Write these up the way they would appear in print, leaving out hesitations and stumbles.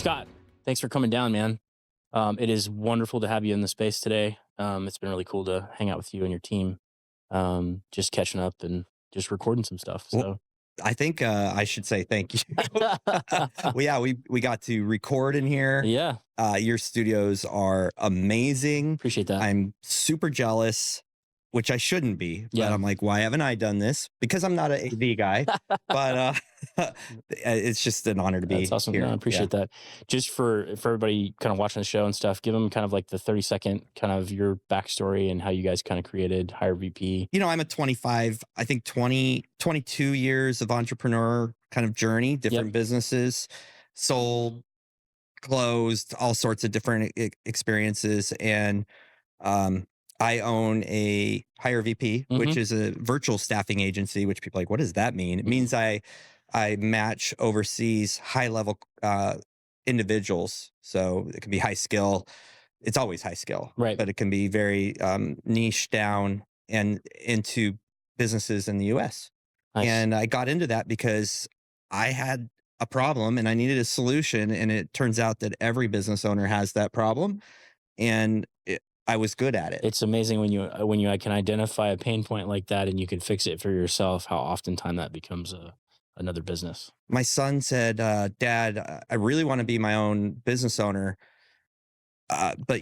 Scott, thanks for coming down, man. It is wonderful to have you in the space today. It's been really cool to hang out with you and your team, just catching up and just recording some stuff. Well, So, I think I should say thank you. Well, yeah, we got to record in here. yeah, Your studios are amazing. appreciate that. I'm super jealous, which I shouldn't be, but Yeah. I'm like, why haven't I done this? Because I'm not an AV guy, but it's just an honor to That's be awesome. No, I here. Yeah. appreciate that. Just for everybody kind of watching the show and stuff, give them kind of like the 30-second kind of your backstory and how you guys kind of created Hire VP. I'm a 25, I think 22 years of entrepreneur kind of journey, different businesses, sold, closed, all sorts of different experiences. And I own a Hire VP, which Mm-hmm. is a virtual staffing agency, which people are like, what does that mean? It means I match overseas high level individuals. So it can be high skill. It's always high skill, Right. but it can be very niche down and into businesses in the US. Nice. And I got into that because I had a problem and I needed a solution. And it turns out that every business owner has that problem. And I was good at it. It's amazing when you can identify a pain point like that and you can fix it for yourself, how oftentimes that becomes another business. My son said, Dad, I really want to be my own business owner. But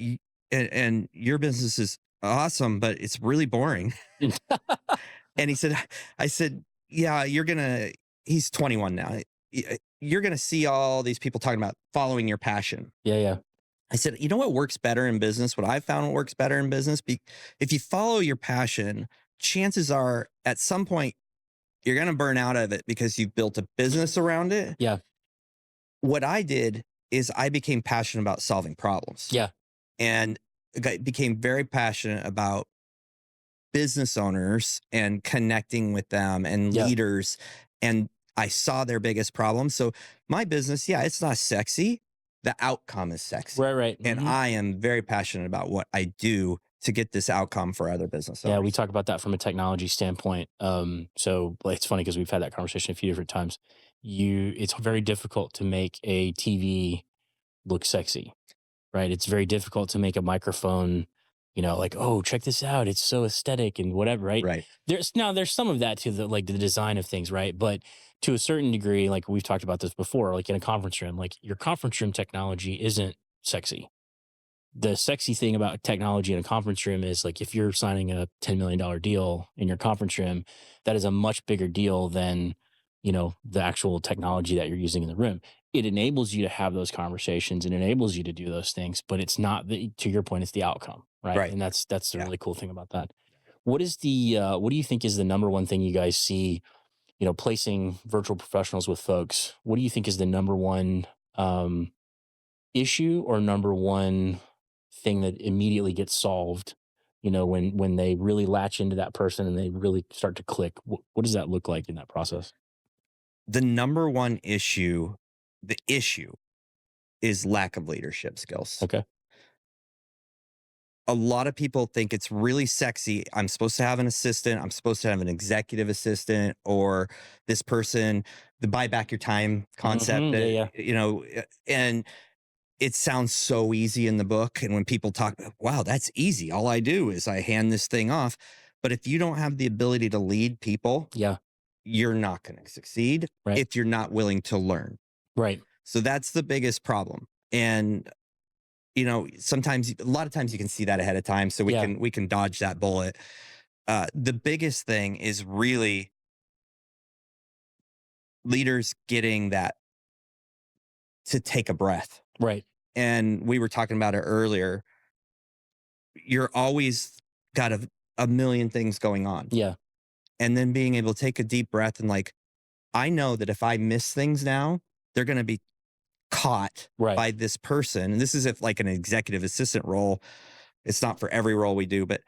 and your business is awesome, but it's really boring. And he said, I said, yeah, he's 21 now. You're going to see all these people talking about following your passion. Yeah. I said, you know what works better in business? What I've found works better in business? If you follow your passion, chances are at some point you're going to burn out of it because you've built a business around it. Yeah. What I did is I became passionate about solving problems. Yeah. And became very passionate about business owners and connecting with them and leaders. And I saw their biggest problem. So my business, it's not sexy. The outcome is sexy. Right. And I am very passionate about what I do to get this outcome for other business owners. Yeah, we talk about that from a technology standpoint. So like, it's funny because we've had that conversation a few different times. It's very difficult to make a TV look sexy, right? It's very difficult to make a microphone, like, oh, check this out. It's so aesthetic and whatever, right? Right. There's some of that to the design of things, right? But to a certain degree, like we've talked about this before, like in a conference room, like your conference room technology isn't sexy. The sexy thing about technology in a conference room is like if you're signing a $10 million deal in your conference room, that is a much bigger deal than, the actual technology that you're using in the room. It enables you to have those conversations and enables you to do those things, but it's not to your point, it's the outcome, right? Right. And that's the really cool thing about that. What do you think is the number one thing you guys see, placing virtual professionals with folks? What do you think is the number one issue or number one thing that immediately gets solved, when they really latch into that person and they really start to click? What does that look like in that process? The number one issue, is lack of leadership skills. Okay. A lot of people think it's really sexy. I'm supposed to have an assistant. I'm supposed to have an executive assistant, or this person, the buy back your time concept. And it sounds so easy in the book. And when people talk, wow, that's easy. All I do is I hand this thing off. But if you don't have the ability to lead people, you're not going to succeed if you're not willing to learn. Right. So that's the biggest problem. And sometimes, a lot of times you can see that ahead of time. So we can dodge that bullet. The biggest thing is really leaders getting that to take a breath. Right. And we were talking about it earlier. You're always got a million things going on. Yeah. And then being able to take a deep breath and like, I know that if I miss things now, they're going to be caught by this person. And this is if like an executive assistant role. It's not for every role we do, but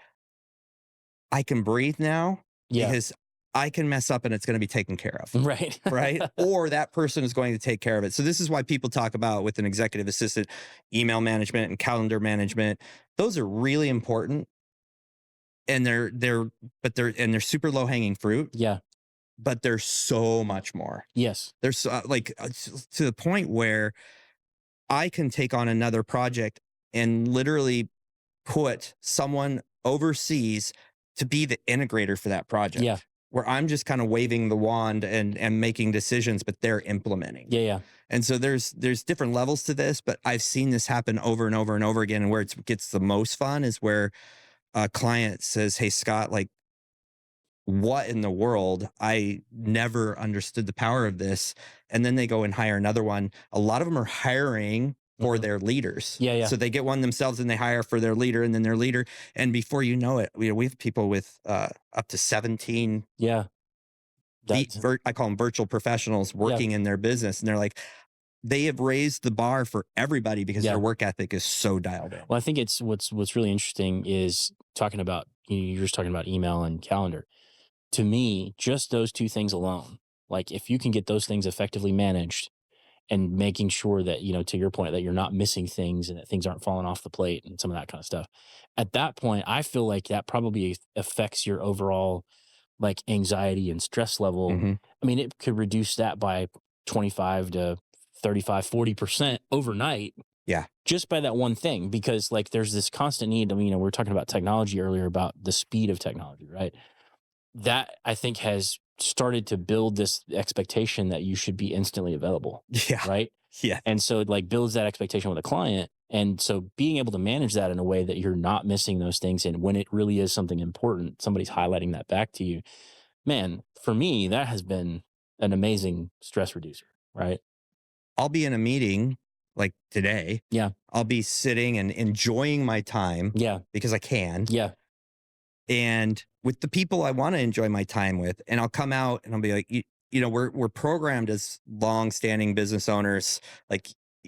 I can breathe now because I can mess up and it's going to be taken care of. Right. Right. Or that person is going to take care of it. So this is why people talk about with an executive assistant, email management and calendar management. Those are really important. And they're super low hanging fruit. Yeah. But there's so much more. Yes. There's to the point where I can take on another project and literally put someone overseas to be the integrator for that Yeah. project, where I'm just kind of waving the wand and making decisions, but they're implementing. Yeah. Yeah. And so there's different levels to this, but I've seen this happen over and over and over again. And where it gets the most fun is where a client says, "Hey, Scott, like, what in the world? I never understood the power of this." And then they go and hire another one. A lot of them are hiring for Mhm. their leaders. Yeah. Yeah. So they get one themselves and they hire for their leader and then their leader. And before you know it, we have people with up to 17 Yeah. That's I call them virtual professionals yeah. working in their business. And they're like, they have raised the bar for everybody because Yeah. their work ethic is so dialed in. Well, I think it's what's really interesting is talking about you're just talking about email and calendar. To me, just those two things alone, like if you can get those things effectively managed and making sure that, to your point, that you're not missing things and that things aren't falling off the plate and some of that kind of stuff. At that point, I feel like that probably affects your overall like anxiety and stress level. Hmm. I mean, it could reduce that by 25 to 35, 40% overnight Yeah. just by that one thing, because like there's this constant need. I mean, we were talking about technology earlier, about the speed of technology, right? That I think has started to build this expectation that you should be instantly available, Yeah. right? Yeah. And so it like builds that expectation with a client. And so being able to manage that in a way that you're not missing those things. And when it really is something important, somebody's highlighting that back to you. Man, for me, that has been an amazing stress reducer, right? I'll be in a meeting like today. Yeah. I'll be sitting and enjoying my time Yeah. because I can, Yeah. and with the people I want to enjoy my time with. And I'll come out and I'll be like, we're programmed as long-standing business owners. Like,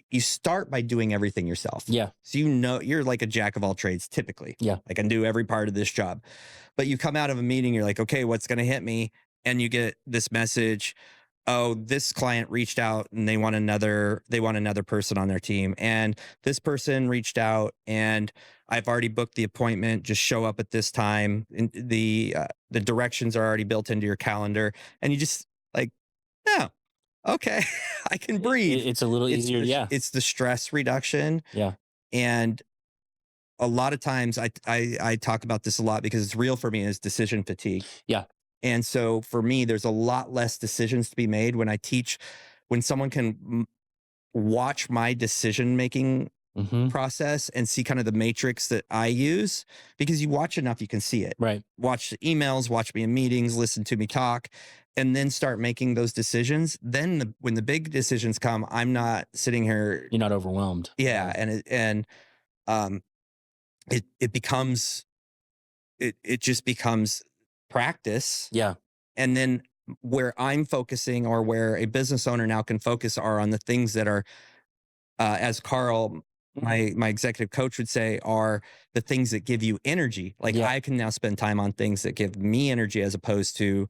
you start by doing everything yourself. Yeah. So you're like a jack of all trades typically. Yeah. I can do every part of this job. But you come out of a meeting, you're like, okay, what's going to hit me? And you get this message, oh, this client reached out and they want another person on their team. And this person reached out and I've already booked the appointment. Just show up at this time. And the directions are already built into your calendar. And you just like, no, okay, I can breathe. It's a little easier. Yeah. It's the stress reduction. Yeah. And a lot of times I talk about this a lot because it's real for me, is decision fatigue. Yeah. And so for me, there's a lot less decisions to be made when I teach, when someone can watch my decision making Hmm. process and see kind of the matrix that I use, because you watch enough, you can see it. Right. Watch the emails, watch me in meetings, listen to me talk, and then start making those decisions. Then when the big decisions come, I'm not sitting here. You're not overwhelmed. Yeah. Um, it becomes, it just becomes practice. Yeah. And then where I'm focusing, or where a business owner now can focus, are on the things that are, as Carl, my executive coach, would say, are the things that give you energy. Like, Yeah. I can now spend time on things that give me energy, as opposed to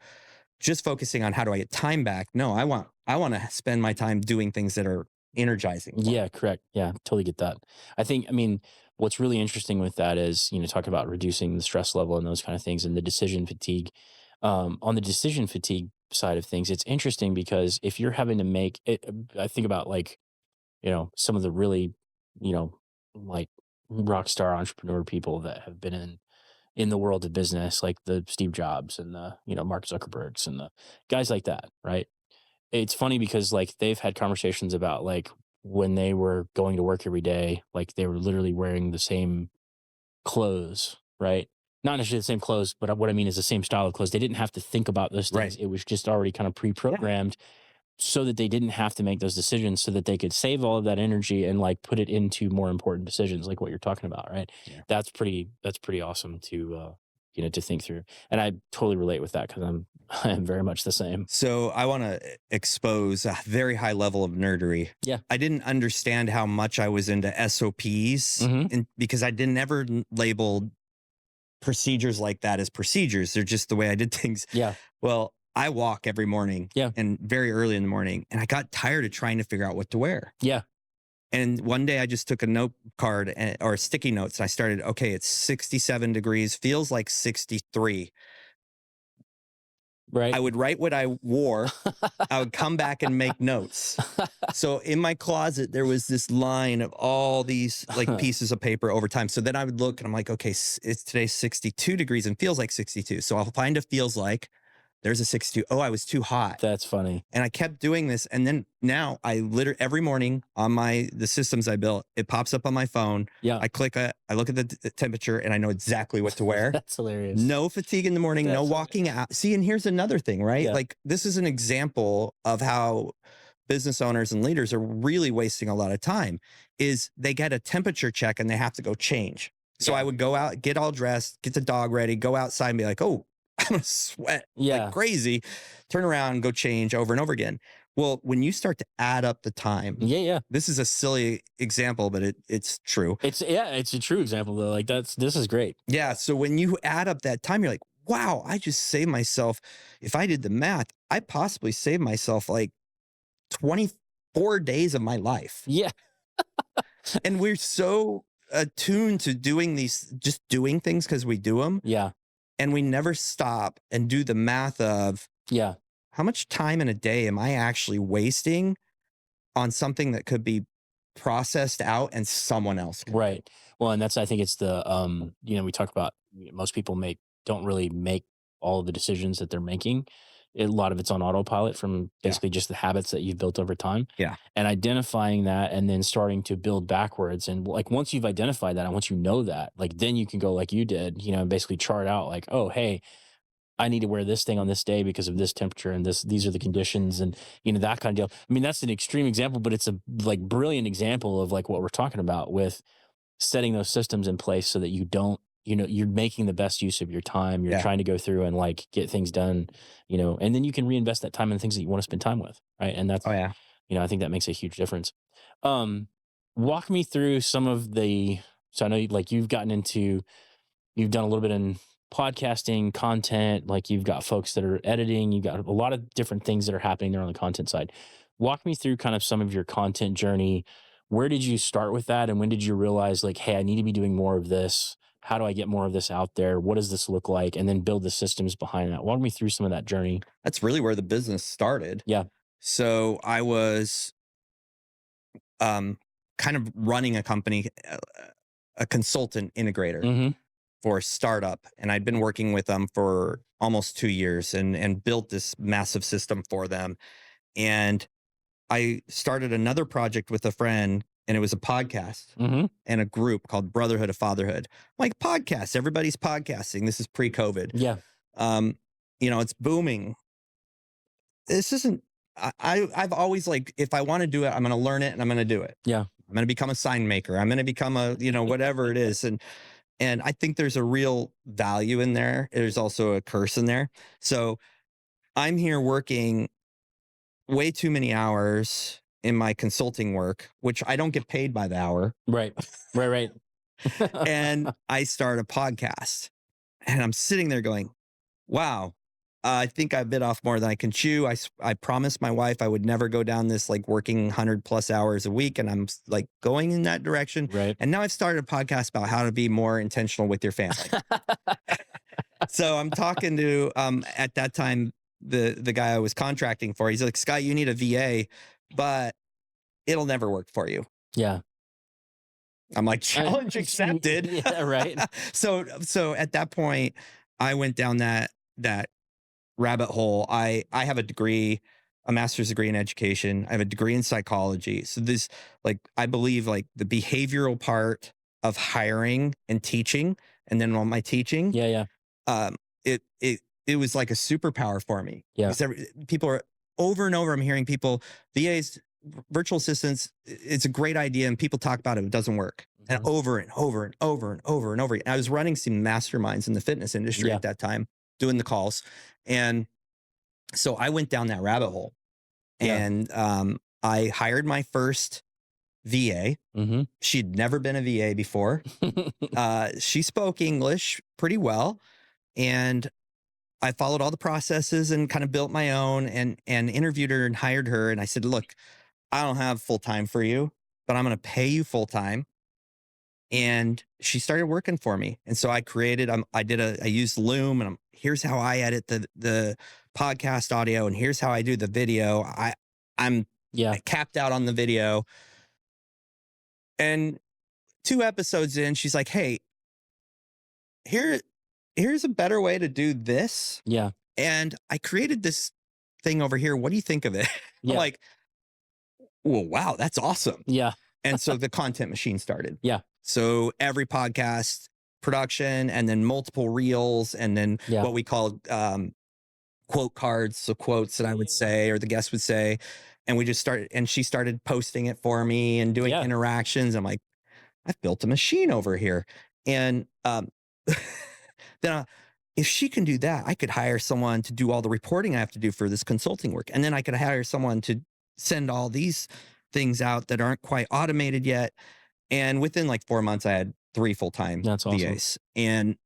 just focusing on how do I get time back. No, I want to spend my time doing things that are energizing. for me. Yeah, correct. Yeah, totally get that. I mean, what's really interesting with that is, talking about reducing the stress level and those kind of things and the decision fatigue. On the decision fatigue side of things, it's interesting because if you're having to make it, I think about like, some of the really, you know, like rock star entrepreneur people that have been in the world of business, like the Steve Jobs and the, Mark Zuckerbergs and the guys like that, right? It's funny because like they've had conversations about like when they were going to work every day, like they were literally wearing the same clothes, right? Not necessarily the same clothes, but what I mean is the same style of clothes. They didn't have to think about those things. Right. It was just already kind of Yeah. pre-programmed so that they didn't have to make those decisions, so that they could save all of that energy and like put it into more important decisions like what you're talking about, right? Yeah. That's pretty awesome to to think through. And I totally relate with that because I'm very much the same. So I want to expose a very high level of nerdery. Yeah. I didn't understand how much I was into SOPs, Mhm. and because I didn't ever labeled procedures like that as procedures. They're just the way I did things. Yeah. Well, I walk every morning, Yeah. and very early in the morning, and I got tired of trying to figure out what to wear. Yeah. And one day I just took a note card or sticky notes, and I started, okay, it's 67 degrees, feels like 63. Right. I would write what I wore. I would come back and make notes. So in my closet, there was this line of all these like pieces of paper over time. So then I would look and I'm like, okay, it's today's 62 degrees and feels like 62. So I'll find a feels like. There's a 62. Oh, I was too hot. That's funny. And I kept doing this. And then now I literally every morning on the systems I built, it pops up on my phone. Yeah. I click it, I look at the temperature and I know exactly what to wear. That's hilarious. No fatigue in the morning, no walking out. See, and here's another thing, right? Yeah. Like this is an example of how business owners and leaders are really wasting a lot of time is they get a temperature check and they have to go change. So I would go out, get all dressed, get the dog ready, go outside and be like, oh, I'm gonna sweat like crazy, turn around and go change over and over again. Well, when you start to add up the time, this is a silly example, but it's true. It's a true example though. Like this is great. Yeah. So when you add up that time, you're like, wow, I just saved myself. If I did the math, I possibly saved myself like 24 days of my life. Yeah. And we're so attuned to just doing things because we do them. Yeah. And we never stop and do the math of how much time in a day am I actually wasting on something that could be processed out and someone else can. Right. Well, and I think it's the we talk about most people don't really make all of the decisions that they're making. A lot of it's on autopilot from basically just the habits that you've built over time. Yeah. And identifying that and then starting to build backwards. And like once you've identified that and once you know that, like then you can go like you did, and basically chart out like, oh, hey, I need to wear this thing on this day because of this temperature and these are the conditions and that kind of deal. I mean, that's an extreme example, but it's a like brilliant example of like what we're talking about with setting those systems in place so that you don't, you're making the best use of your time. You're trying to go through and like get things done, and then you can reinvest that time in things that you want to spend time with. Right. And that's, I think that makes a huge difference. Walk me through some of so I know you've done a little bit in podcasting content, like you've got folks that are editing, you've got a lot of different things that are happening there on the content side. Walk me through kind of some of your content journey. Where did you start with that? And when did you realize like, hey, I need to be doing more of this? How do I get more of this out there? What does this look like? And then build the systems behind that. Walk me through some of that journey. That's really where the business started. Yeah. So I was kind of running a company, a consultant integrator for a startup. And I'd been working with them for almost 2 years and built this massive system for them. And I started another project with a friend and it was a podcast and a group called Brotherhood of Fatherhood. Like podcasts, everybody's podcasting. This is pre-COVID. Yeah. It's booming. This isn't, I've always like, if I want to do it, I'm going to learn it and I'm going to do it. Yeah. I'm going to become a sign maker. I'm going to become a, whatever it is. And I think there's a real value in there. There's also a curse in there. So I'm here working way too many hours in my consulting work, which I don't get paid by the hour. Right. And I start a podcast and I'm sitting there going, wow, I think I bit off more than I can chew. I promised my wife I would never go down this like working 100+ hours a week. And I'm like going in that direction. Right. And now I've started a podcast about how to be more intentional with your family. So I'm talking to, at that time, the guy I was contracting for. He's like, Scott, you need a VA, but it'll never work for you. Yeah. I'm like, challenge accepted. Yeah, right. So at that point, I went down that rabbit hole. I have a degree, a master's degree in education. I have a degree in psychology. So this, like, I believe like the behavioral part of hiring and teaching, and then all my teaching. Yeah. It was like a superpower for me. Yeah. Because people are over and over. I'm hearing people, VAs, virtual assistants. It's a great idea, and people talk about it. It doesn't work, and over and over and over and over and over. And I was running some masterminds in the fitness industry at that time, doing the calls, and so I went down that rabbit hole, and I hired my first VA. She'd never been a VA before. She spoke English pretty well, and I followed all the processes and kind of built my own and interviewed her and hired her. And I said, look, I don't have full time for you, but I'm going to pay you full time. And she started working for me. And so I created, I used Loom, and here's how I edit the podcast audio, and here's how I do the video. I'm Yeah. capped out on the video. And 2 episodes in, she's like, "Hey, here, here's a better way to do this. Yeah. And I created this thing over here. What do you think of it?" I'm Yeah. like, "Well, wow, that's awesome." Yeah. And so the content machine started. Yeah. So every podcast production, and then multiple reels, and then Yeah. what we called quote cards, so quotes that I would say or the guest would say. And we just started, and she started posting it for me and doing Yeah. interactions. I'm like, I've built a machine over here. And then if she can do that, I could hire someone to do all the reporting I have to do for this consulting work. And then I could hire someone to send all these things out that aren't quite automated yet. And within like 4 months, I had 3 full-time That's awesome. VAs. And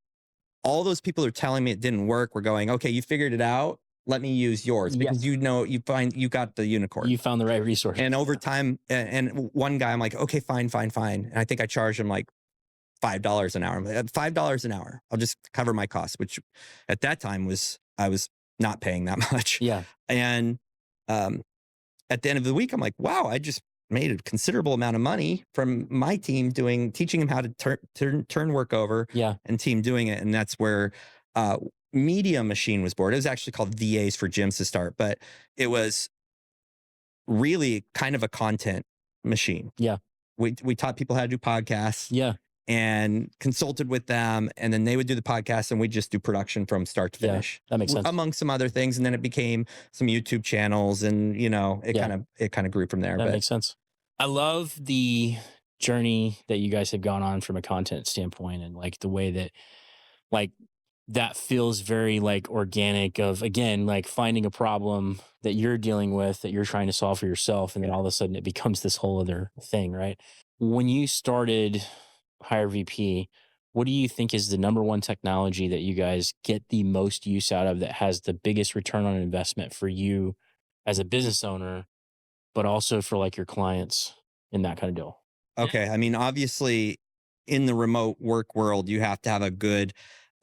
all those people who are telling me it didn't work were going, "Okay, you figured it out. Let me use yours," because Yes. you got the unicorn. You found the right resource. And over time, and one guy, I'm like, "Okay, fine. And I think I charged him like $5 an hour. I'm like, $5 an hour. I'll just cover my costs," which at that time I was not paying that much. Yeah. And at the end of the week, I'm like, wow, I just made a considerable amount of money from my team teaching him how to turn work over. Yeah. And team doing it. And that's where Media Machine was born. It was actually called VAs for Gyms to start, but it was really kind of a content machine. Yeah. We taught people how to do podcasts. Yeah. And consulted with them, and then they would do the podcast, and we'd just do production from start to finish. That makes sense. Among some other things, and then it became some YouTube channels, and it kind of grew from there. That makes sense. I love the journey that you guys have gone on from a content standpoint, and like the way that like that feels very like organic of, again, like finding a problem that you're dealing with that you're trying to solve for yourself, and then all of a sudden it becomes this whole other thing, right? When you started Hire VP, what do you think is the number one technology that you guys get the most use out of, that has the biggest return on investment for you as a business owner, but also for like your clients in that kind of deal? Okay. I mean, obviously in the remote work world, you have to have a good,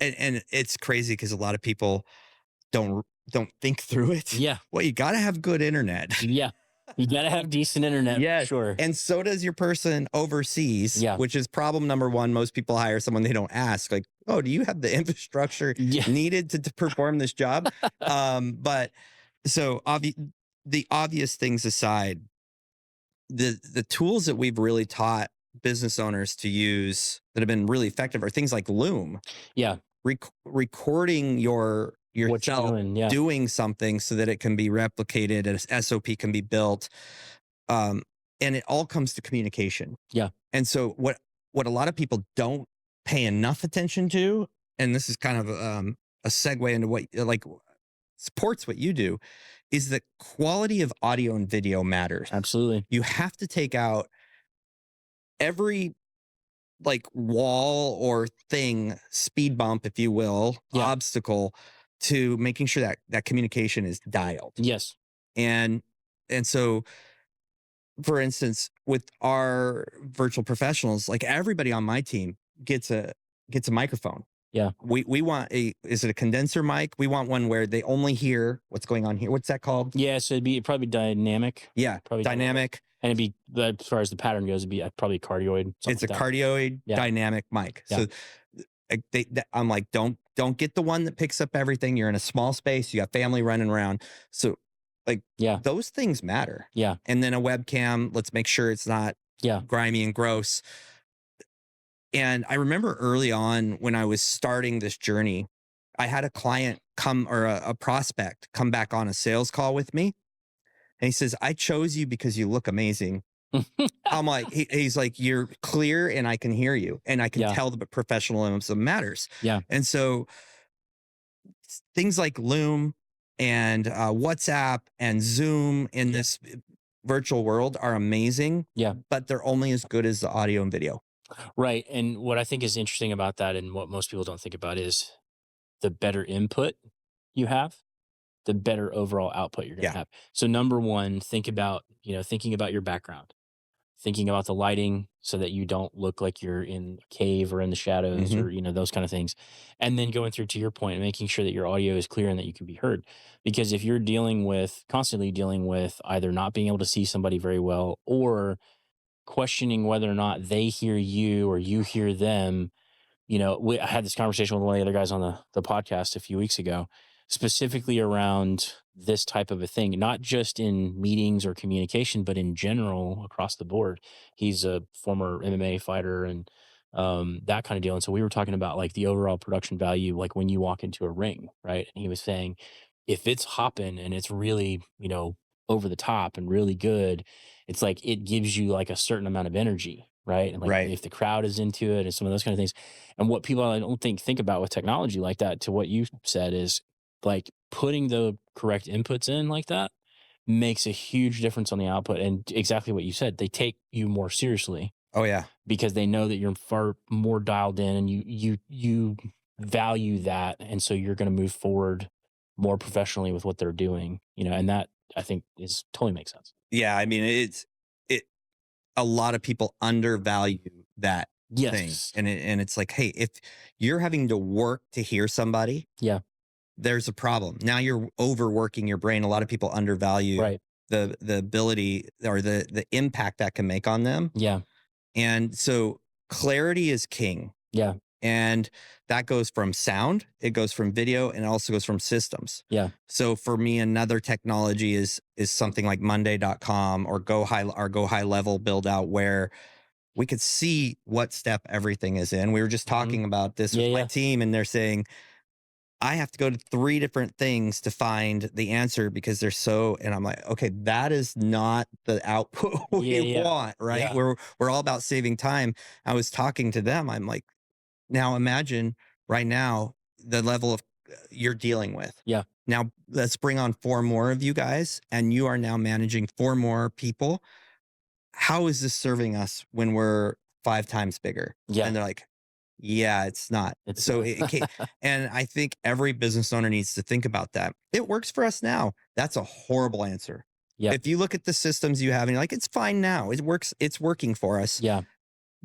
and it's crazy because a lot of people don't think through it. Yeah. Well, you got to have good internet. Yeah. You got to have decent internet. Yes. Sure. And so does your person overseas, Yeah. which is problem number one. Most people hire someone they don't ask, like, "Oh, do you have the infrastructure Yeah. needed to perform this job?" But so the obvious things aside, the tools that we've really taught business owners to use that have been really effective are things like Loom. Yeah. Recording What you're yourself doing. Yeah. doing something so that it can be replicated, and a SOP can be built. And it all comes to communication. Yeah. And so what a lot of people don't pay enough attention to, and this is kind of a segue into what like supports what you do, is the quality of audio and video matters. Absolutely. You have to take out every like wall or thing, speed bump, if you will, Yeah. obstacle to making sure that communication is dialed. Yes. And so, for instance, with our virtual professionals, like everybody on my team gets a microphone. Yeah. We want is it a condenser mic? We want one where they only hear what's going on here. What's that called? Yeah. So it'd probably dynamic. Yeah, Probably dynamic. And it'd be, as far as the pattern goes, it'd be probably cardioid. It's a like that. cardioid Yeah. dynamic mic. Yeah. So I'm like, don't get the one that picks up everything. You're in a small space. You got family running around. So like, Yeah. those things matter. Yeah. And then a webcam, let's make sure it's not Yeah. grimy and gross. And I remember early on when I was starting this journey, I had a client a prospect come back on a sales call with me. And he says, "I chose you because you look amazing." I'm like, he's like, "You're clear and I can hear you. And I can Yeah. tell the professionalism matters." Yeah. And so things like Loom and WhatsApp and Zoom in this virtual world are amazing. Yeah. But they're only as good as the audio and video. Right. And what I think is interesting about that, and what most people don't think about, is the better input you have, the better overall output you're going to Yeah. have. So number one, think about, thinking about your background. thinking about the lighting so that you don't look like you're in a cave or in the shadows Mhm. or, those kind of things. And then going through to your point, making sure that your audio is clear and that you can be heard. Because if you're constantly dealing with either not being able to see somebody very well or questioning whether or not they hear you or you hear them, I had this conversation with one of the other guys on the podcast a few weeks ago, specifically around this type of a thing, not just in meetings or communication, but in general across the board. He's a former MMA fighter and that kind of deal. And so we were talking about like the overall production value, like when you walk into a ring, right? And he was saying, if it's hopping and it's really, over the top and really good, it's like it gives you like a certain amount of energy, right? And like Right. if the crowd is into it and some of those kind of things. And what people I don't think about with technology like that, to what you said, is like putting the correct inputs in like that makes a huge difference on the output. And exactly what you said, they take you more seriously Oh, yeah. because they know that you're far more dialed in and you value that, and so you're going to move forward more professionally with what they're doing. And that I think is totally makes sense. Yeah, I mean, it a lot of people undervalue that thing, Yes. and it's like, hey, if you're having to work to hear somebody, Yeah. there's a problem. Now you're overworking your brain. A lot of people undervalue Right. the ability or the impact that can make on them. Yeah. And so clarity is king. Yeah. And that goes from sound, it goes from video, and it also goes from systems. Yeah. So for me, another technology is something like Monday.com or Go High Level build out, where we could see what step everything is in. We were just Hmm. talking about this Yeah. with my Yeah. team, and they're saying, I have to go to 3 different things to find the answer because they're so, and I'm like, okay, that is not the output Yeah. we Yeah. want, right? Yeah. We're all about saving time. I was talking to them. I'm like, now imagine right now the level of you're dealing with. Yeah. Now let's bring on 4 more of you guys, and you are now managing 4 more people. How is this serving us when we're 5 times bigger? Yeah. And they're like, yeah, it's not. It's So it can't, and I think every business owner needs to think about that. It works for us now. That's a horrible answer. yeah. If you look at the systems you have and you're like, it's fine now. It works. It's working for us. Yeah.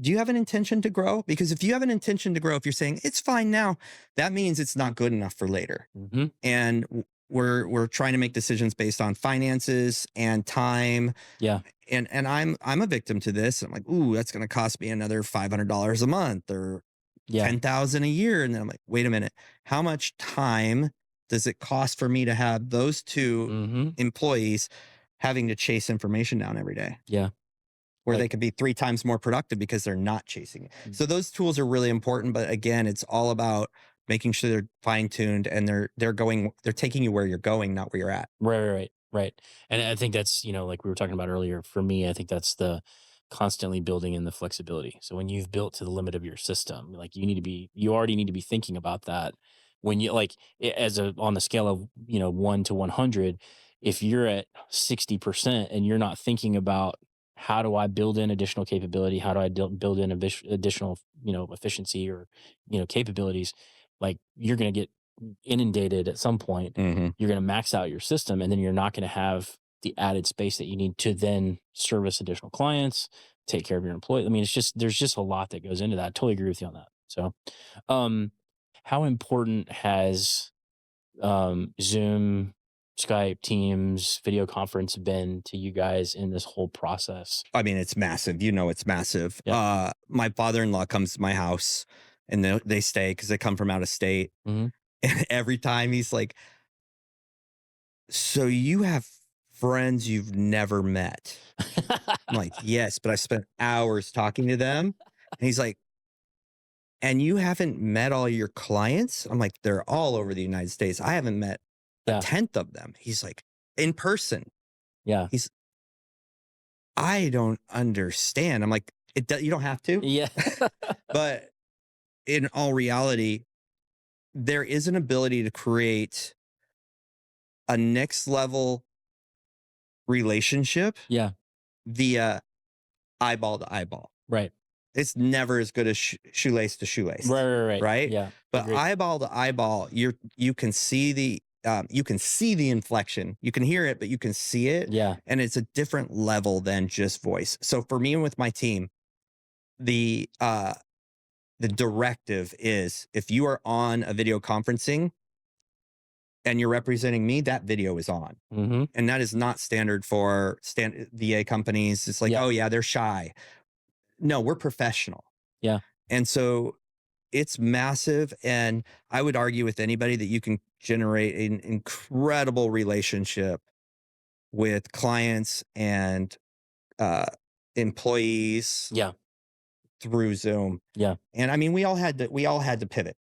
Do you have an intention to grow? Because if you have an intention to grow, if you're saying it's fine now, that means it's not good enough for later. Hmm. And we're trying to make decisions based on finances and time. Yeah. And I'm a victim to this. I'm like, ooh, that's going to cost me another $500 a month or Yeah. 10,000 a year. And then I'm like, wait a minute, how much time does it cost for me to have those 2 Hmm. employees having to chase information down every day? Yeah. Where Like, they could be 3 times more productive because they're not chasing it. mm, So those tools are really important, but again, it's all about making sure they're fine-tuned and they're taking you where you're going, not where you're at. right. And I think that's, like we were talking about earlier, for me, I think that's the constantly building in the flexibility. So when you've built to the limit of your system, like you already need to be thinking about that when you like on the scale of, 1 to 100, if you're at 60% and you're not thinking about how do I build in additional capability? How do I build in additional, efficiency or, capabilities? Like you're going to get inundated at some point. Mhm. You're going to max out your system, and then you're not going to have the added space that you need to then service additional clients, take care of your employees. I mean, there's just a lot that goes into that. I totally agree with you on that. So, um, how important has Zoom, Skype, Teams, video conference been to you guys in this whole process? I mean, it's massive. You know, it's massive. Yeah. My father-in-law comes to my house and they stay because they come from out of state. Hmm. And every time he's like, so you have friends you've never met? I'm like, yes, but I spent hours talking to them. And he's like, and you haven't met all your clients? I'm like, they're all over the United States. I haven't met a Yeah. 10th of them. He's like, in person. Yeah. I don't understand. I'm like, you don't have to. Yeah. But in all reality, there is an ability to create a next level relationship Yeah. via eyeball to eyeball. Right. It's never as good as shoelace to shoelace. Right. Right. Yeah. But Agreed. eyeball to eyeball, you can see you can see the inflection. You can hear it, but you can see it, Yeah. and it's a different level than just voice. So for me and with my team, the uh, the directive is if you are on a video conferencing and you're representing me, that video is on. Mhm. And that is not standard for VA companies. It's like, Yeah. oh yeah, they're shy. No, we're professional. Yeah. And so it's massive. And I would argue with anybody that you can generate an incredible relationship with clients and uh, employees Yeah. through Zoom. Yeah. And I mean, we all had to pivot,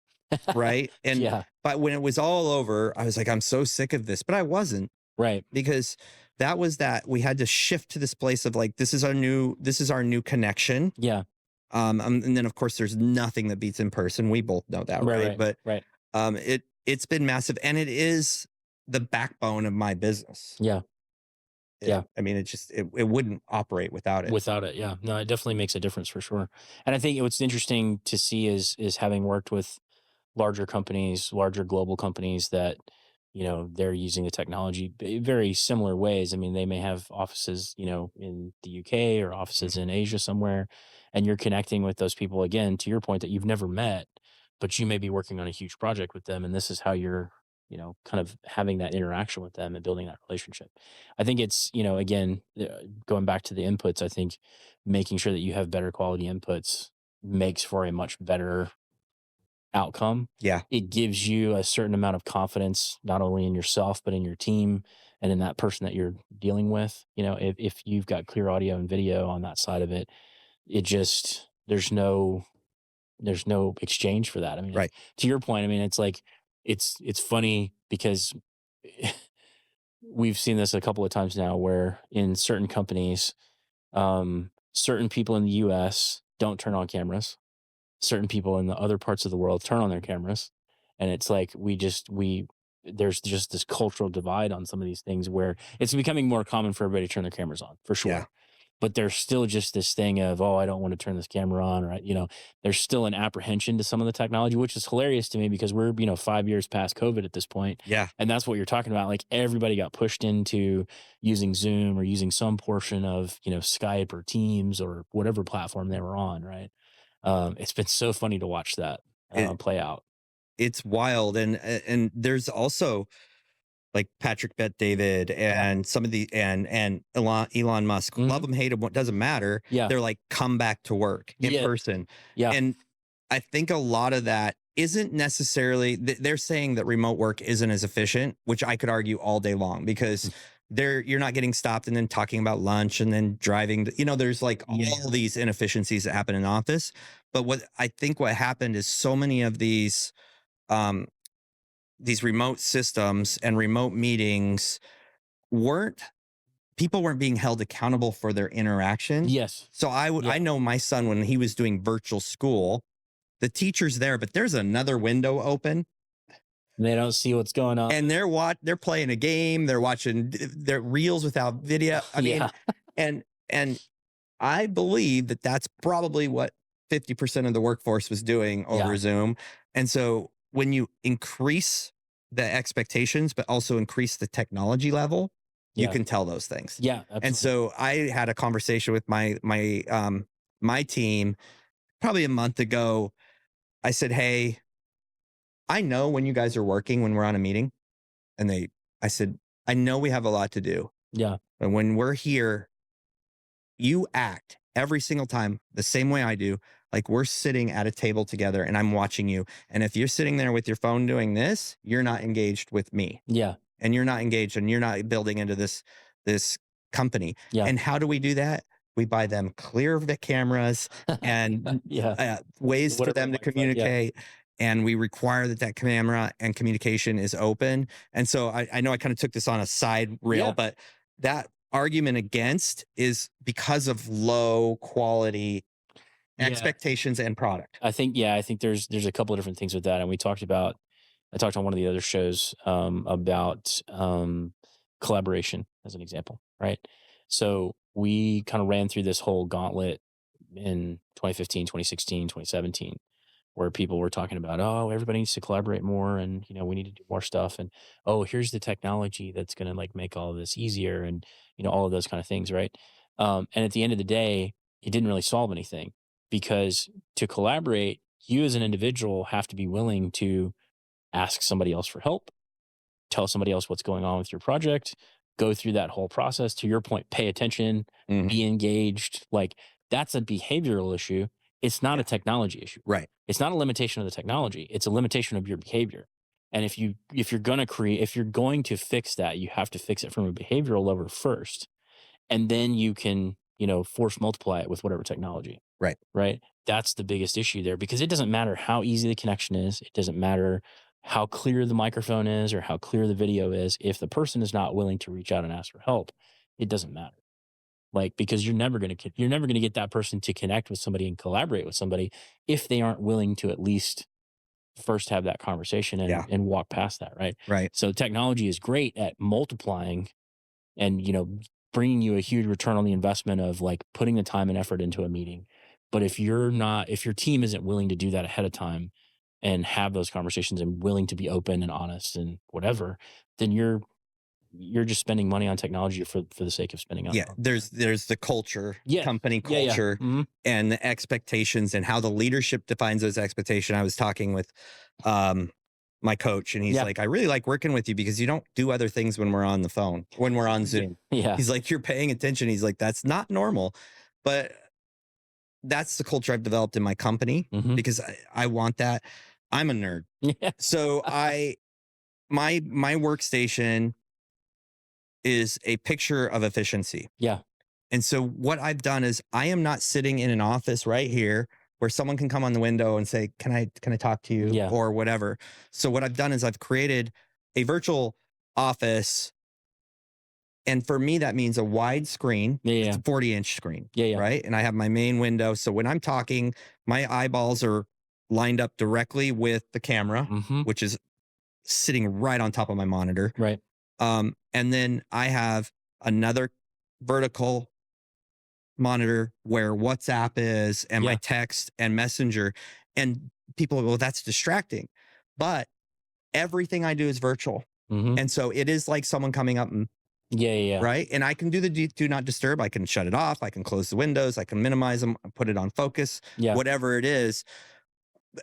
right? And Yeah. but when it was all over, I was like, I'm so sick of this. But I wasn't, Right. because that we had to shift to this place of like, this is our new connection. Yeah. And then of course there's nothing that beats in person. We both know that, Right, right? right, But right. it's been massive, and it is the backbone of my business. Yeah. Yeah. I mean, it wouldn't operate without it. Without it, yeah. No, it definitely makes a difference for sure. And I think what's interesting to see is having worked with larger companies, larger global companies that, they're using the technology very similar ways. I mean, they may have offices, in the UK or offices in Asia somewhere, and you're connecting with those people again, to your point, that you've never met, but you may be working on a huge project with them. And this is how you're, kind of having that interaction with them and building that relationship. I think it's, again, going back to the inputs, I think making sure that you have better quality inputs makes for a much better outcome. Yeah. It gives you a certain amount of confidence, not only in yourself, but in your team and in that person that you're dealing with. If you've got clear audio and video on that side of it, it just, there's no exchange for that. I mean, Right. to your point, I mean, it's like, it's funny because we've seen this a couple of times now where in certain companies, certain people in the US don't turn on cameras. Certain people in the other parts of the world turn on their cameras. And it's like there's just this cultural divide on some of these things where it's becoming more common for everybody to turn their cameras on, for Yeah. sure. But there's still just this thing of, oh, I don't want to turn this camera on, or there's still an apprehension to some of the technology, which is hilarious to me because we're 5 years past COVID at this point, Yeah. and that's what you're talking about. Like everybody got pushed into using Zoom or using some portion of Skype or Teams or whatever platform they were on, right? It's been so funny to watch that It play out. it's wild. And there's also like Patrick Bet David Yeah. and some of the and Elon Musk. Love Mhm. him, hate him, what doesn't matter. Yeah. They're like, come back to work in Yeah. person. Yeah. And I think a lot of that isn't necessarily they're saying that remote work isn't as efficient, which I could argue all day long, because you're not getting stopped and then talking about lunch and then driving. There's like Yeah. all these inefficiencies that happen in office. But what happened is so many of um, these remote systems and remote meetings weren't people weren't being held accountable for their interaction. Yes. So I Yeah. know my son, when he was doing virtual school, the teacher's there, but there's another window open, They don't see what's going on. and they're playing a game, they're watching their reels without video. I mean, Yeah. and I believe that that's probably what 50% of the workforce was doing over Yeah. Zoom. And so when you increase the expectations, but also increase the technology level, you Yeah. can tell those things. Yeah. And Absolutely. so I had a conversation with my team probably a month ago. I said, "Hey, I know when you guys are working when we're on a meeting." And I said, "I know we have a lot to do. Yeah. And when we're here, you act every single time the same way I do. Like we're sitting at a table together and I'm watching you. And if you're sitting there with your phone doing this, you're not engaged with me, Yeah. and you're not engaged, and you're not building into this company." Yeah. And how do we do that? We buy them clear of the cameras and Yeah. ways for Whatever them it to looks like. Yeah. communicate. And we require that camera and communication is open. And so I know I kind of took this on a side rail, Yeah. but that argument against is because of low quality Yeah. expectations and product. I think there's a couple of different things with that. And I talked on one of the other shows about collaboration as an example, right? So we kind of ran through this whole gauntlet in 2015, 2016, 2017, where people were talking about, oh, everybody needs to collaborate more, and we need to do more stuff, and oh, here's the technology that's going to like make all of this easier, and all of those kind of things, right? And at the end of the day, it didn't really solve anything, because to collaborate, you as an individual have to be willing to ask somebody else for help, tell somebody else what's going on with your project, go through that whole process. To your point, pay attention, Mhm. be engaged. Like, that's a behavioral issue. It's not Yeah. a technology issue. Right. It's not a limitation of the technology. It's a limitation of your behavior. And if you're going to fix that, you have to fix it from a behavioral level first, and then you can, force multiply it with whatever technology. Right. Right? That's the biggest issue there, because it doesn't matter how easy the connection is. It doesn't matter how clear the microphone is or how clear the video is. If the person is not willing to reach out and ask for help, it doesn't matter. Like, because you're never going to get that person to connect with somebody and collaborate with somebody if they aren't willing to at least first have that conversation Yeah. and walk past that, right? Right. So technology is great at multiplying and bringing you a huge return on the investment of like putting the time and effort into a meeting. But if your team isn't willing to do that ahead of time and have those conversations and willing to be open and honest and whatever, then you're just spending money on technology for the sake of spending on. Yeah. There's the culture, Yeah. company Yeah. culture, Hmm. and the expectations and how the leadership defines those expectations. I was talking with my coach, and he's Yeah. like, I really like working with you because you don't do other things when we're on the phone, when we're on Zoom. Yeah. He's like, you're paying attention. He's like, that's not normal. But that's the culture I've developed in my company Hmm. because I want that. I'm a nerd. Yeah. So my workstation is a picture of efficiency. Yeah. And so what I've done is I am not sitting in an office right here where someone can come on the window and say, can I talk to you Yeah. or whatever. So what I've done is I've created a virtual office. And for me, that means a wide screen. Yeah. It's a 40-inch screen. Yeah. Yeah. Right. And I have my main window. So when I'm talking, my eyeballs are lined up directly with the camera, Hmm. which is sitting right on top of my monitor. Right. And then I have another vertical monitor where WhatsApp is and my Yeah. text and Messenger. And people go, well, that's distracting. But everything I do is virtual. Hmm. And so it is like someone coming up and Yeah. Yeah. right. And I can do the do not disturb. I can shut it off. I can close the windows. I can minimize them, put it on focus, Yeah. whatever it is.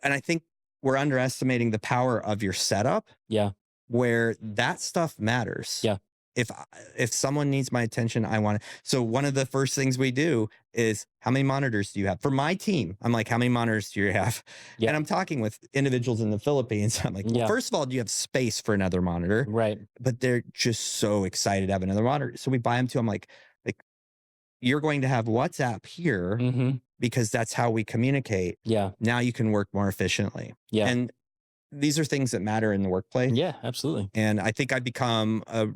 And I think we're underestimating the power of your setup Yeah. where that stuff matters. Yeah. If someone needs my attention, I want it. So one of the first things we do is, how many monitors do you have for my team? I'm like, how many monitors do you have? Yeah. And I'm talking with individuals in the Philippines. I'm like, well, Yeah. first of all, do you have space for another monitor? Right. But they're just so excited to have another monitor. So we buy them to them like you're going to have WhatsApp here Hmm. because that's how we communicate. Yeah. Now you can work more efficiently. Yeah. And these are things that matter in the workplace. Yeah. Absolutely. And I think I've become a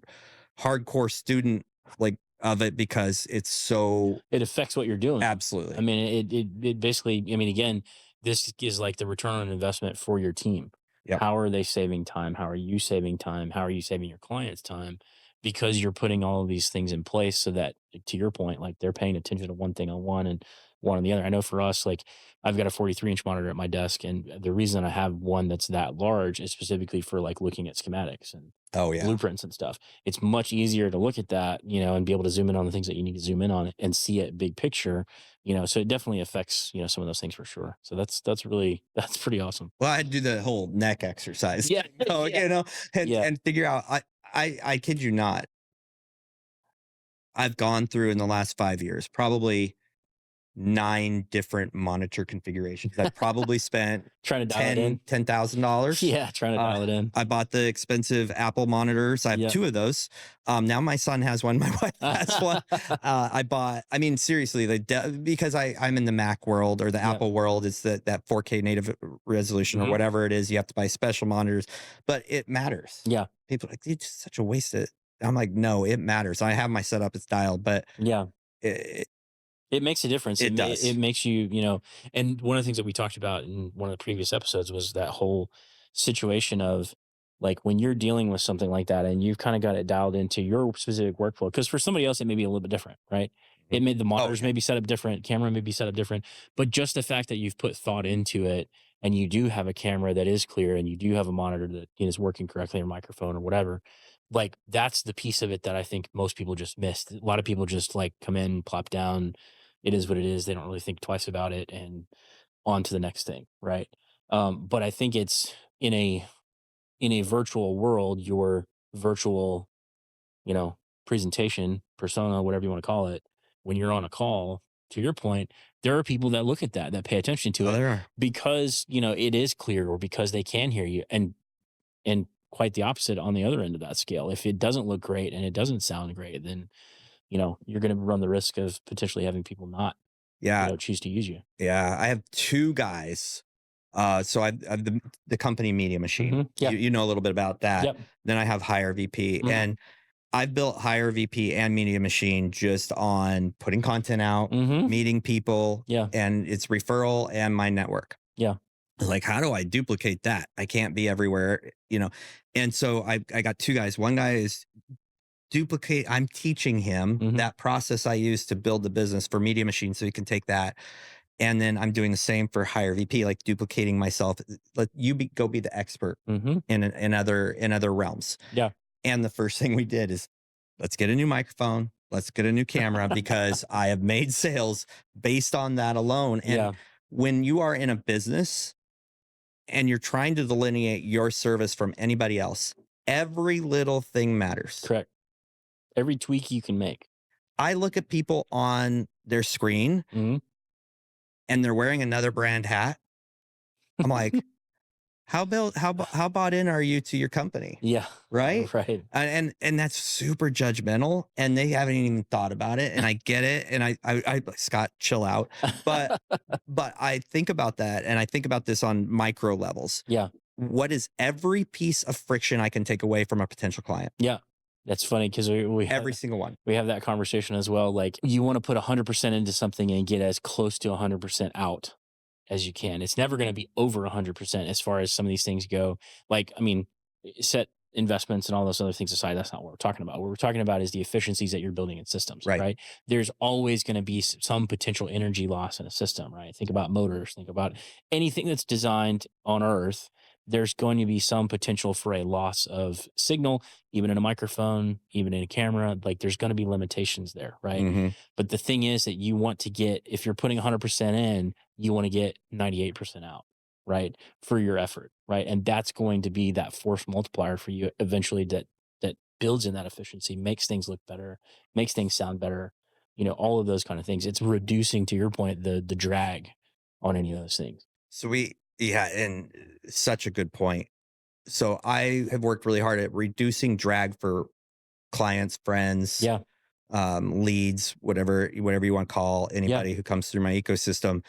hardcore student like of it because it's so It affects what you're doing. absolutely. I mean, it basically, I mean, again, this is like the return on investment for your team. Yep. How are they saving time? How are you saving time? How are you saving your clients time? Because you're putting all of these things in place so that, to your point, like they're paying attention to one thing on one and one on the other. I know for us, like I've got a 43-inch monitor at my desk, and the reason I have one that's that large is specifically for like looking at schematics and Oh yeah. blueprints and stuff. It's much easier to look at that, and be able to zoom in on the things that you need to zoom in on and see it big picture, so it definitely affects, some of those things for sure. So that's that's pretty awesome. Well, I do the whole neck exercise. Yeah. Oh, Yeah. Yeah. and figure out I kid you not. I've gone through in the last 5 years, probably 9 different monitor configurations. I've probably spent Trying to dial it in. $10,000. Yeah. Trying to dial it in. I bought the expensive Apple monitors. I have Yeah. 2 of those. Now my son has one. My wife has one. I mean, seriously, because I'm in the Mac world or the Yeah. Apple world, it's that 4K native resolution or Mhm. whatever it is. You have to buy special monitors, but it matters. Yeah. People are like, it's just such a waste of. I'm like, no, it matters. I have my setup, it's dialed, but Yeah. it, It makes a difference. it does. It makes you, and one of the things that we talked about in one of the previous episodes was that whole situation of like when you're dealing with something like that and you've kind of got it dialed into your specific workflow. Because for somebody else, it may be a little bit different, right? It made the monitors yeah. may be set up different, camera may be set up different, but just the fact that you've put thought into it and you do have a camera that is clear and you do have a monitor that is working correctly or microphone or whatever, like that's the piece of it that I think most people just missed. A lot of people just like come in, plop down. It is what it is. They don't really think twice about it and on to the next thing. Right. But I think it's in a virtual world, your virtual, you know, presentation, persona, whatever you want to call it, when you're on a call, to your point, there are people that look at that, that pay attention to Oh, it there are. because, it is clear or because they can hear you. And quite the opposite on the other end of that scale. If it doesn't look great and it doesn't sound great, then, you're going to run the risk of potentially having people not, Yeah. choose to use you. Yeah. I have two guys. So I've the company Media Machine. Yeah. You know a little bit about that. Yep. Then I have Hire VP, Mhm. and I've built Hire VP and Media Machine just on putting content out, Mhm. meeting people, Yeah. and it's referral and my network. Yeah. Like, how do I duplicate that? I can't be everywhere. And so I got two guys. One guy is duplicate. I'm teaching him Mhm. that process I use to build the business for Media Machine so he can take that. And then I'm doing the same for Hire VP, like duplicating myself. Let you go be the expert Mhm. in other realms. Yeah. And the first thing we did is let's get a new microphone. Let's get a new camera because I have made sales based on that alone. And Yeah. when you are in a business and you're trying to delineate your service from anybody else, every little thing matters. Correct. Every tweak you can make. I look at people on their screen Mhm. and they're wearing another brand hat. I'm like, how bought in are you to your company? Yeah. Right. Right. And that's super judgmental and they haven't even thought about it. And I get it. And I Scott, chill out. But I think about that and I think about this on micro levels. Yeah. What is every piece of friction I can take away from a potential client? Yeah. That's funny because Every single one. we have that conversation as well. Like you want to put 100% into something and get as close to 100% out as you can. It's never going to be over 100% as far as some of these things go. Like, I mean, set investments and all those other things aside. That's not what we're talking about. What we're talking about is the efficiencies that you're building in systems, Right. right? There's always going to be some potential energy loss in a system, right? Think about motors, think about anything that's designed on Earth. There's going to be some potential for a loss of signal, even in a microphone, even in a camera. Like there's going to be limitations there, right? Mm-hmm. But the thing is that you want to get, if you're putting 100% in, you want to get 98% out, right? For your effort, right? And that's going to be that force multiplier for you eventually that builds in that efficiency, makes things look better, makes things sound better, all of those kind of things. It's reducing, to your point, the drag on any of those things. So yeah, and such a good point. So I have worked really hard at reducing drag for clients, friends, Yeah. leads, whatever you want to call Yeah. anybody who comes through my ecosystem.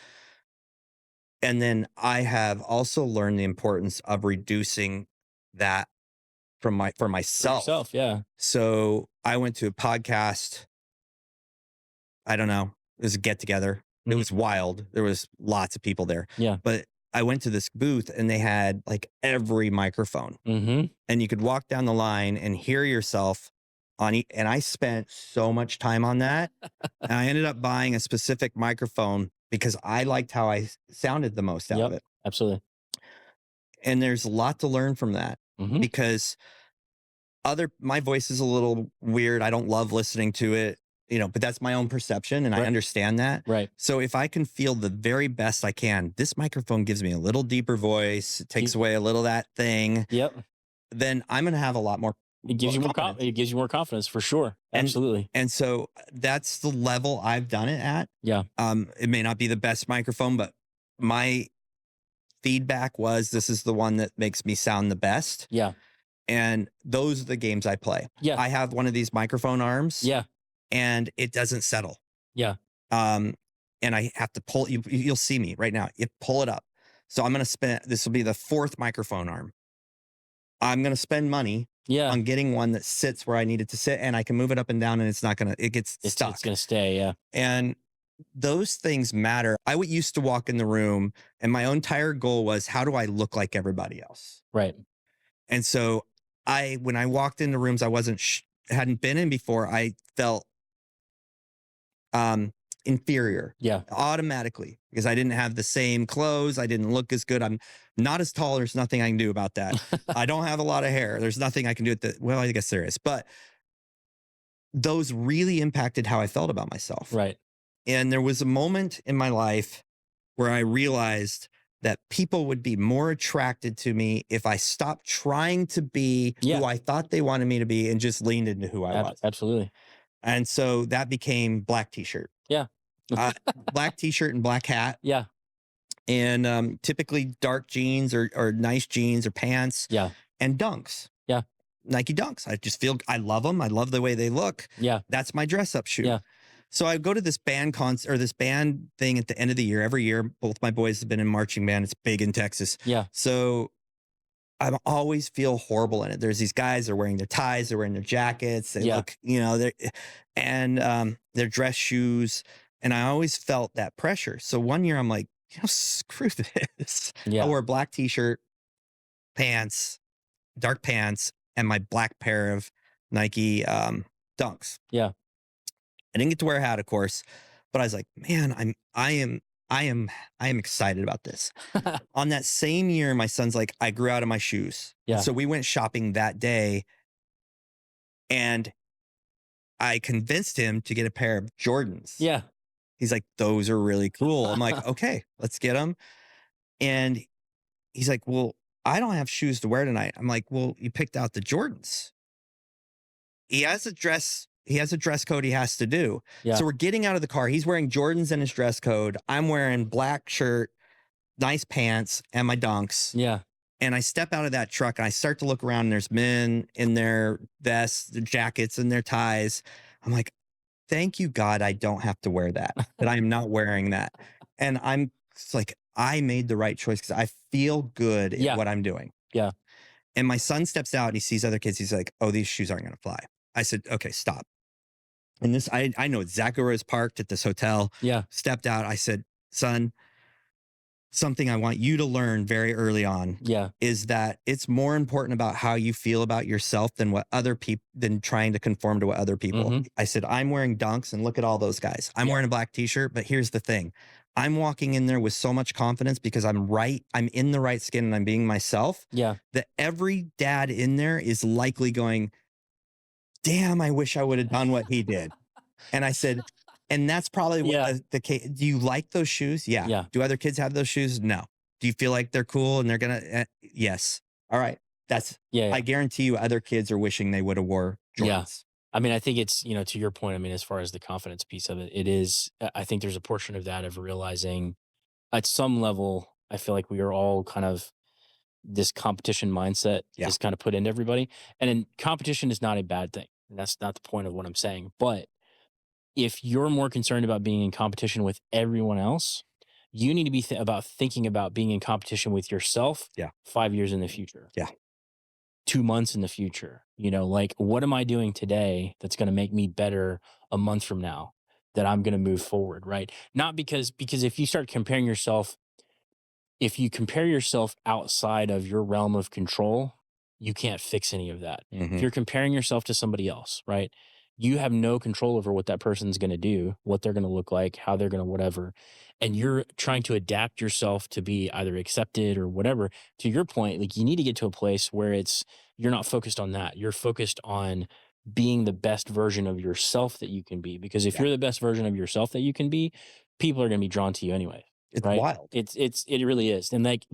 And then I have also learned the importance of reducing that for For myself. yourself. Yeah. So I went to a podcast. I don't know. It was a get together. It Mhm. was wild. There was lots of people there, Yeah. but I went to this booth and they had like every microphone Mm-hmm. and you could walk down the line and hear yourself and I spent so much time on that. And I ended up buying a specific microphone because I liked how I sounded the most out of Yep. it. Absolutely. And there's a lot to learn from that Mm-hmm. because my voice is a little weird. I don't love listening to it, but that's my own perception and I Right. understand that. Right. So if I can feel the very best I can, this microphone gives me a little deeper voice, it takes away a little of that thing, Yep. then I'm going to have a lot more It gives you more confidence. it gives you more confidence for sure. Absolutely. And so that's the level I've done it at. Yeah. It may not be the best microphone, but my feedback was this is the one that makes me sound the best. Yeah. And those are the games I play. Yeah. I have one of these microphone arms. Yeah. And it doesn't settle. Yeah. And I have to pull you'll see me right now. You pull it up. So I'm going to this will be the fourth microphone arm. I'm going to spend money Yeah. on getting one that sits where I need it to sit and I can move it up and down and it gets stuck. It's going to stay. Yeah. And those things matter. I used to walk in the room and my entire goal was how do I look like everybody else? Right. And so when I walked into rooms I hadn't been in before, I felt inferior Yeah. automatically because I didn't have the same clothes. I didn't look as good. I'm not as tall. There's nothing I can do about that. I don't have a lot of hair. There's nothing I can do at the, well, I guess there is, but those really impacted how I felt about myself. Right. And there was a moment in my life where I realized that people would be more attracted to me if I stopped trying to be Yeah. who I thought they wanted me to be and just leaned into who I was. Absolutely. And so that became black t-shirt, Yeah. black t-shirt and black hat. Yeah. And typically dark jeans or nice jeans or pants Yeah. and dunks. Yeah. Nike dunks. I just feel, I love them. I love the way they look. Yeah. That's my dress up shoe. Yeah. So I go to this band concert or this band thing at the end of the year. Every year, both my boys have been in marching band. It's big in Texas. Yeah. So I always feel horrible in it. There's these guys, they're wearing their ties, they're wearing their jackets. They look, they're, and their dress shoes. And I always felt that pressure. So one year I'm like, screw this. Yeah. I wore a black t-shirt, pants, dark pants, and my black pair of Nike dunks. Yeah. I didn't get to wear a hat, of course, but I was like, man, I am excited about this. On that same year, my son's like, I grew out of my shoes. Yeah. So we went shopping that day and I convinced him to get a pair of Jordans. Yeah. He's like, those are really cool. I'm like, okay, let's get them. And he's like, well, I don't have shoes to wear tonight. I'm like, well, you picked out the Jordans. He has a dress code he has to do. Yeah. So we're getting out of the car. He's wearing Jordans in his dress code. I'm wearing black shirt, nice pants, and my dunks. Yeah. And I step out of that truck and I start to look around and there's men in their vests, their jackets, and their ties. I'm like, thank you, God, I don't have to wear that I am not wearing that. And I'm like, I made the right choice because I feel good in what I'm doing. Yeah. And my son steps out and he sees other kids. He's like, oh, these shoes aren't going to fly. I said, okay, stop. And this, I know exactly where I was parked at this hotel. Yeah. Stepped out. I said, son, something I want you to learn very early on is that it's more important about how you feel about yourself than what other people, than trying to conform to what other people. I said, I'm wearing dunks and look at all those guys. I'm wearing a black t-shirt, but here's the thing. I'm walking in there with so much confidence because I'm in the right skin and I'm being myself. Yeah. That every dad in there is likely going, damn, I wish I would have done what he did. And I said, and that's probably what the case. Do you like those shoes? Yeah. Yeah. Do other kids have those shoes? No. Do you feel like they're cool and they're going to, yes. All right. That's, I guarantee you other kids are wishing they would have wore Jordans. Yeah. I mean, I think it's, to your point, I mean, as far as the confidence piece of it, it is, I think there's a portion of that of realizing at some level, I feel like we are all kind of this competition mindset is kind of put into everybody. And then competition is not a bad thing. And that's not the point of what I'm saying. But if you're more concerned about being in competition with everyone else, you need to be thinking about being in competition with yourself 5 years in the future. 2 months in the future. Like, what am I doing today that's going to make me better a month from now that I'm going to move forward, right? Not because if you start comparing yourself, if you compare yourself outside of your realm of control, you can't fix any of that. If you're comparing yourself to somebody else, right? You have no control over what that person's going to do, what they're going to look like, how they're going to whatever. And you're trying to adapt yourself to be either accepted or whatever. To your point, like, you need to get to a place where you're not focused on that. You're focused on being the best version of yourself that you can be. Because if you're the best version of yourself that you can be, people are going to be drawn to you anyway. It's right? wild. It really is. And like,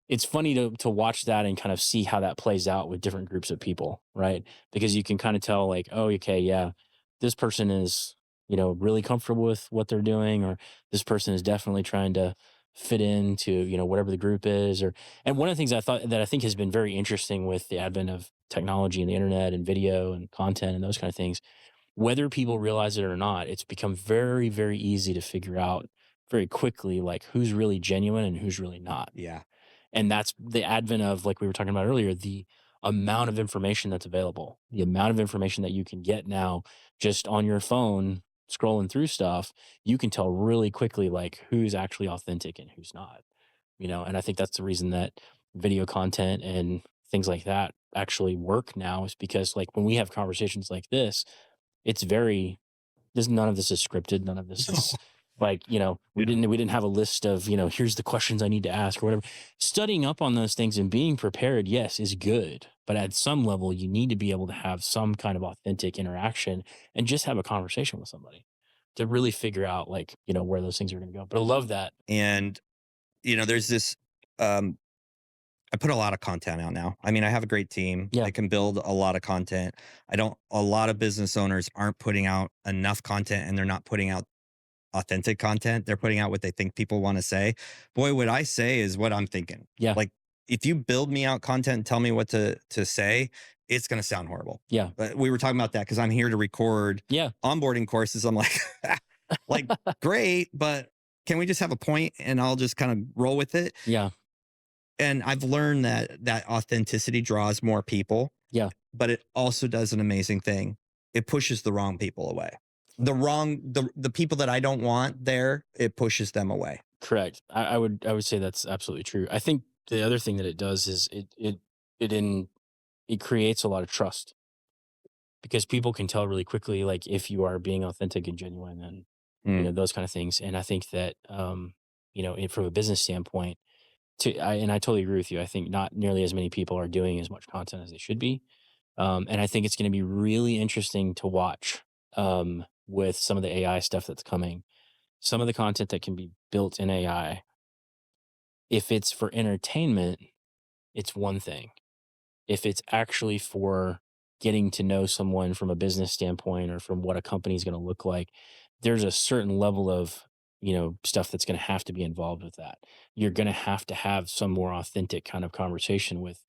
it's funny to watch that and kind of see how that plays out with different groups of people, right? Because you can kind of tell, like, oh, okay, yeah, this person is, really comfortable with what they're doing, or this person is definitely trying to fit into, whatever the group is. And one of the things I think has been very interesting with the advent of technology and the internet and video and content and those kind of things, whether people realize it or not, it's become very, very easy to figure out very quickly, like, who's really genuine and who's really not. Yeah. And that's the advent of, like we were talking about earlier, the amount of information that's available, the amount of information that you can get now just on your phone, scrolling through stuff. You can tell really quickly, like, who's actually authentic and who's not, and I think that's the reason that video content and things like that actually work now, is because, like, when we have conversations like this none of this is scripted. None of this is like, we Yeah. didn't have a list of, here's the questions I need to ask or whatever. Studying up on those things and being prepared, yes, is good. But at some level, you need to be able to have some kind of authentic interaction and just have a conversation with somebody to really figure out like, where those things are going to go. But I love that. And, there's this, um, I put a lot of content out now. I mean, I have a great team. Yeah. I can build a lot of content. A lot of business owners aren't putting out enough content, and they're not putting out authentic content. They're putting out what they think people want to say. Boy, what I say is what I'm thinking. Yeah. Like, if you build me out content and tell me what to say, it's going to sound horrible. Yeah. But we were talking about that because I'm here to record Yeah. onboarding courses. I'm like, like, great, but can we just have a point and I'll just kind of roll with it? Yeah. And I've learned that authenticity draws more people. Yeah. But it also does an amazing thing. It pushes the wrong people away. The people that I don't want there, it pushes them away. Correct. I would say that's absolutely true. I think the other thing that it does is it creates a lot of trust because people can tell really quickly, like if you are being authentic and genuine and, those kind of things. And I think that, from a business standpoint, and I totally agree with you. I think not nearly as many people are doing as much content as they should be. And I think it's going to be really interesting to watch with some of the AI stuff that's coming. Some of the content that can be built in AI, if it's for entertainment, it's one thing. If it's actually for getting to know someone from a business standpoint or from what a company is going to look like, there's a certain level of, stuff that's going to have to be involved with that. You're going to have some more authentic kind of conversation with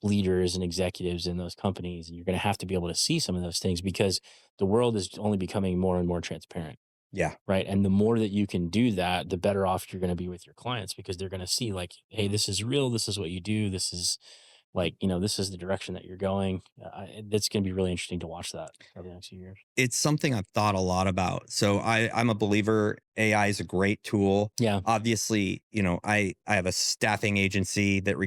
leaders and executives in those companies. And you're going to have to be able to see some of those things because the world is only becoming more and more transparent. Yeah. Right. And the more that you can do that, the better off you're going to be with your clients because they're going to see like, hey, this is real. This is what you do. This is like, this is the direction that you're going. It's going to be really interesting to watch that over the next few years. It's something I've thought a lot about. So I'm a believer AI is a great tool. Yeah. Obviously, I have a staffing agency that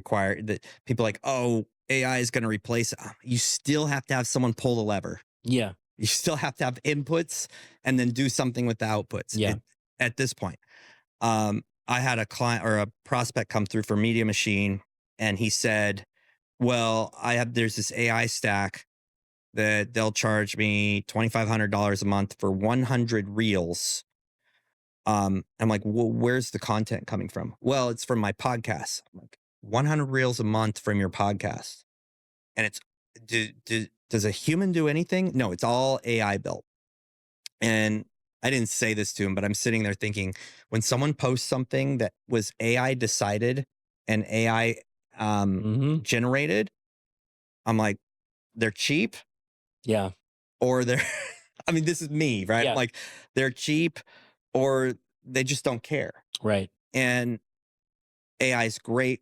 people like, oh, AI is going to replace. You still have to have someone pull the lever. Yeah. You still have to have inputs and then do something with the outputs. Yeah. At this point, I had a client or a prospect come through for Media Machine, and he said, well, there's this AI stack that they'll charge me $2,500 a month for 100 reels. I'm like, well, where's the content coming from? Well, it's from my podcast. I'm like, 100 reels a month from your podcast. And it's, does a human do anything? No, it's all AI built. And I didn't say this to him, but I'm sitting there thinking, when someone posts something that was AI decided and AI generated, I'm like, they're cheap. Yeah. Or they're, I mean, this is me, right? Yeah. Like they're cheap or they just don't care. Right. And AI is great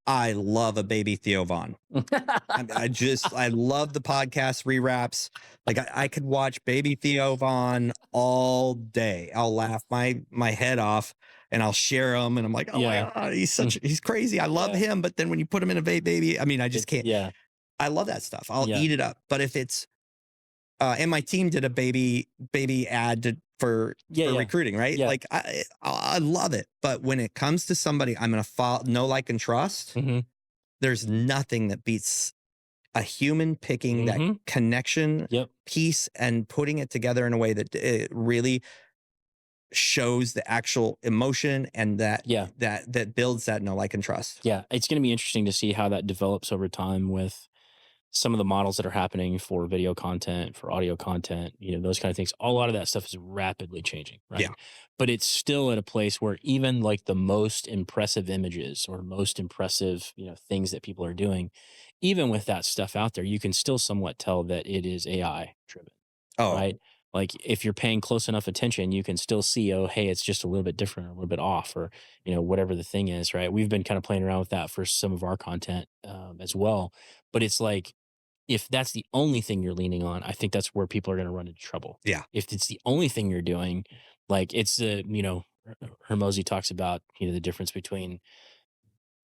I love a baby Theo Vaughn. I love the podcast rewraps. Like I could watch baby Theo Vaughn all day. I'll laugh my head off and I'll share them. And I'm like, oh my God, he's crazy. I love him. But then when you put him in a baby, I mean, I just can't. Yeah. I love that stuff. I'll eat it up. But if it's, and my team did a baby ad for recruiting, right? Yeah. Like I love it. But when it comes to somebody I'm going to follow, know, like, and trust, there's nothing that beats a human picking that connection piece and putting it together in a way that it really shows the actual emotion and that builds that know, like, and trust. Yeah. It's going to be interesting to see how that develops over time with some of the models that are happening for video content, for audio content, those kind of things. A lot of that stuff is rapidly changing, right? Yeah. But it's still at a place where even like the most impressive images or most impressive, things that people are doing, even with that stuff out there, you can still somewhat tell that it is AI driven. Oh, right. Like if you're paying close enough attention, you can still see, oh, hey, it's just a little bit different, or a little bit off, or, whatever the thing is, right? We've been kind of playing around with that for some of our content as well. But it's like, if that's the only thing you're leaning on, I think that's where people are going to run into trouble. Yeah. If it's the only thing you're doing, like it's Hermosi talks about, the difference between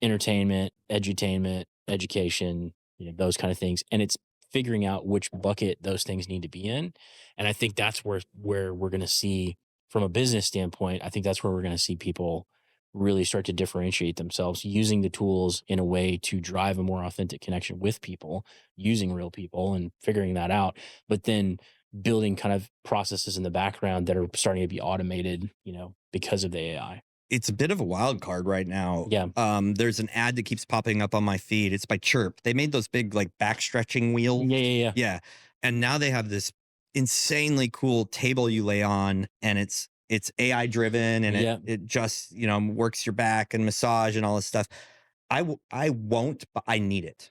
entertainment, edutainment, education, those kind of things. And it's figuring out which bucket those things need to be in. And I think that's where we're going to see, from a business standpoint, I think that's where we're going to see people really start to differentiate themselves, using the tools in a way to drive a more authentic connection with people, using real people and figuring that out, but then building kind of processes in the background that are starting to be automated, because of the AI. It's a bit of a wild card right now. Yeah. There's an ad that keeps popping up on my feed. It's by Chirp. They made those big like back stretching wheels. Yeah. Yeah. Yeah. Yeah. And now they have this insanely cool table you lay on, and it's AI driven, and Yeah. it just, works your back and massage and all this stuff. I won't, but I need it.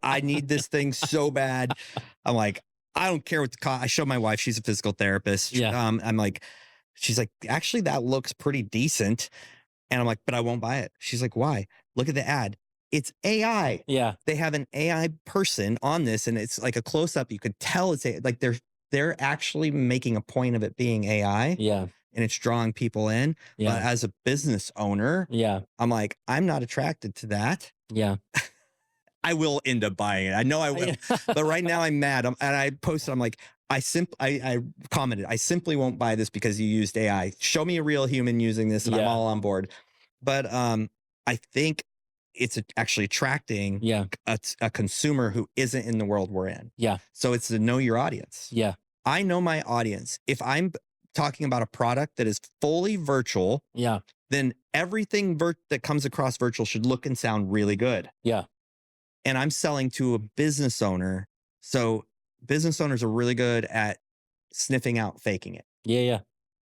I need this thing so bad. I'm like, I don't care what the cost. I show my wife, she's a physical therapist. Yeah. I'm like, she's like, actually, that looks pretty decent. And I'm like, but I won't buy it. She's like, why? Look at the ad. It's AI. Yeah. They have an AI person on this, and it's like a close up. You could tell it's like they're actually making a point of it being AI. Yeah. And it's drawing people in. Yeah. But as a business owner, Yeah. I'm like, I'm not attracted to that. Yeah. I will end up buying it. I know I will. But right now I'm mad. And I posted, I'm like, I commented, I simply won't buy this because you used AI. Show me a real human using this, and I'm all on board. But I think it's actually attracting a consumer who isn't in the world we're in. Yeah. So it's to know your audience. Yeah. I know my audience. If I'm talking about a product that is fully virtual, then everything that comes across virtual should look and sound really good. Yeah. And I'm selling to a business owner. So business owners are really good at sniffing out faking it. Yeah. Yeah.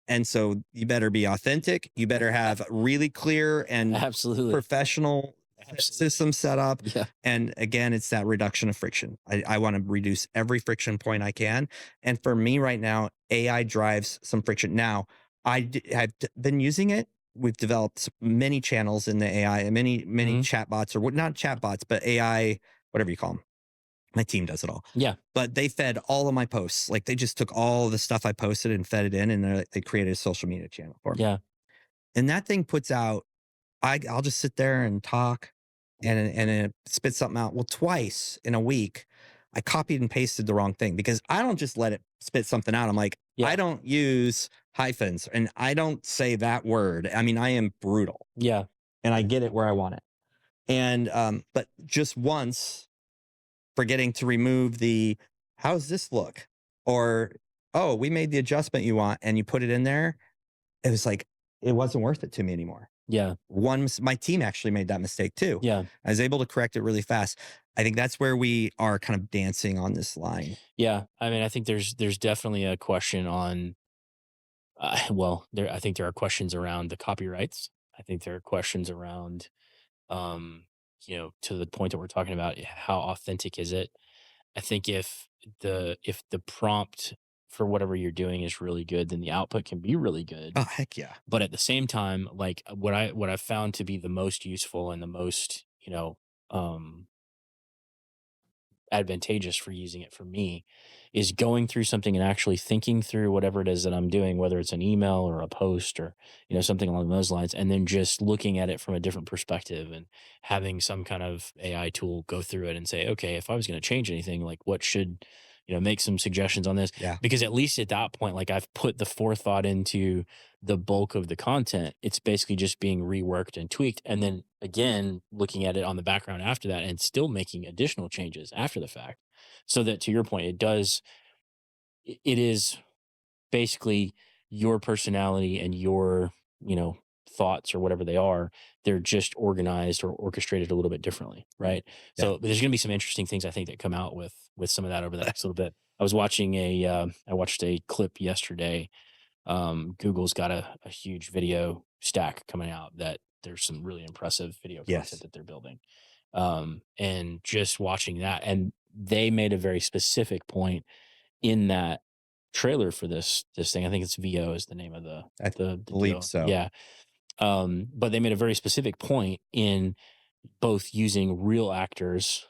And so you better be authentic. You better have really clear and Absolutely professional system set up. Yeah. And again, it's that reduction of friction. I want to reduce every friction point I can. And for me right now, AI drives some friction. Now, I've been using it. We've developed many channels in the AI, and many chatbots, or not chatbots, but AI, whatever you call them. My team does it all. Yeah. But they fed all of my posts. Like, they just took all the stuff I posted and fed it in, and they created a social media channel for me. Yeah. And that thing puts out, I'll just sit there and talk, and it spits something out. Well, twice in a week, I copied and pasted the wrong thing, because I don't just let it spit something out. I'm like, I don't use hyphens, and I don't say that word. I mean, I am brutal. Yeah. And I get it where I want it. And, but just once, forgetting to remove the, how's this look? Or, oh, we made the adjustment you want, and you put it in there. It was like, it wasn't worth it to me anymore. Yeah. My team actually made that mistake too. Yeah. I was able to correct it really fast. I think that's where we are kind of dancing on this line. Yeah. I mean, I think there's definitely a question on, I think there are questions around the copyrights. I think there are questions around, to the point that we're talking about, how authentic is it? I think if the prompt for whatever you're doing is really good, then the output can be really good. Oh, heck yeah. But at the same time, like what I've found to be the most useful and the most, advantageous for using it for me is going through something and actually thinking through whatever it is that I'm doing, whether it's an email or a post or, something along those lines, and then just looking at it from a different perspective and having some kind of AI tool go through it and say, okay, if I was going to change anything, like what should, make some suggestions on this. Yeah. Because at least at that point, like I've put the forethought into the bulk of the content. It's basically just being reworked and tweaked. And then again, looking at it on the background after that and still making additional changes after the fact. So that, to your point, it is basically your personality and your, thoughts or whatever they are. They're just organized or orchestrated a little bit differently. Right. Yeah. So there's going to be some interesting things, I think, that come out with some of that over the next little bit. I was watching I watched a clip yesterday. Google's got a huge video stack coming out that there's some really impressive video content that they're building. And just watching that, and they made a very specific point in that trailer for this thing. I think it's VO is the name of the believe deal. so. Yeah. But they made a very specific point in both using real actors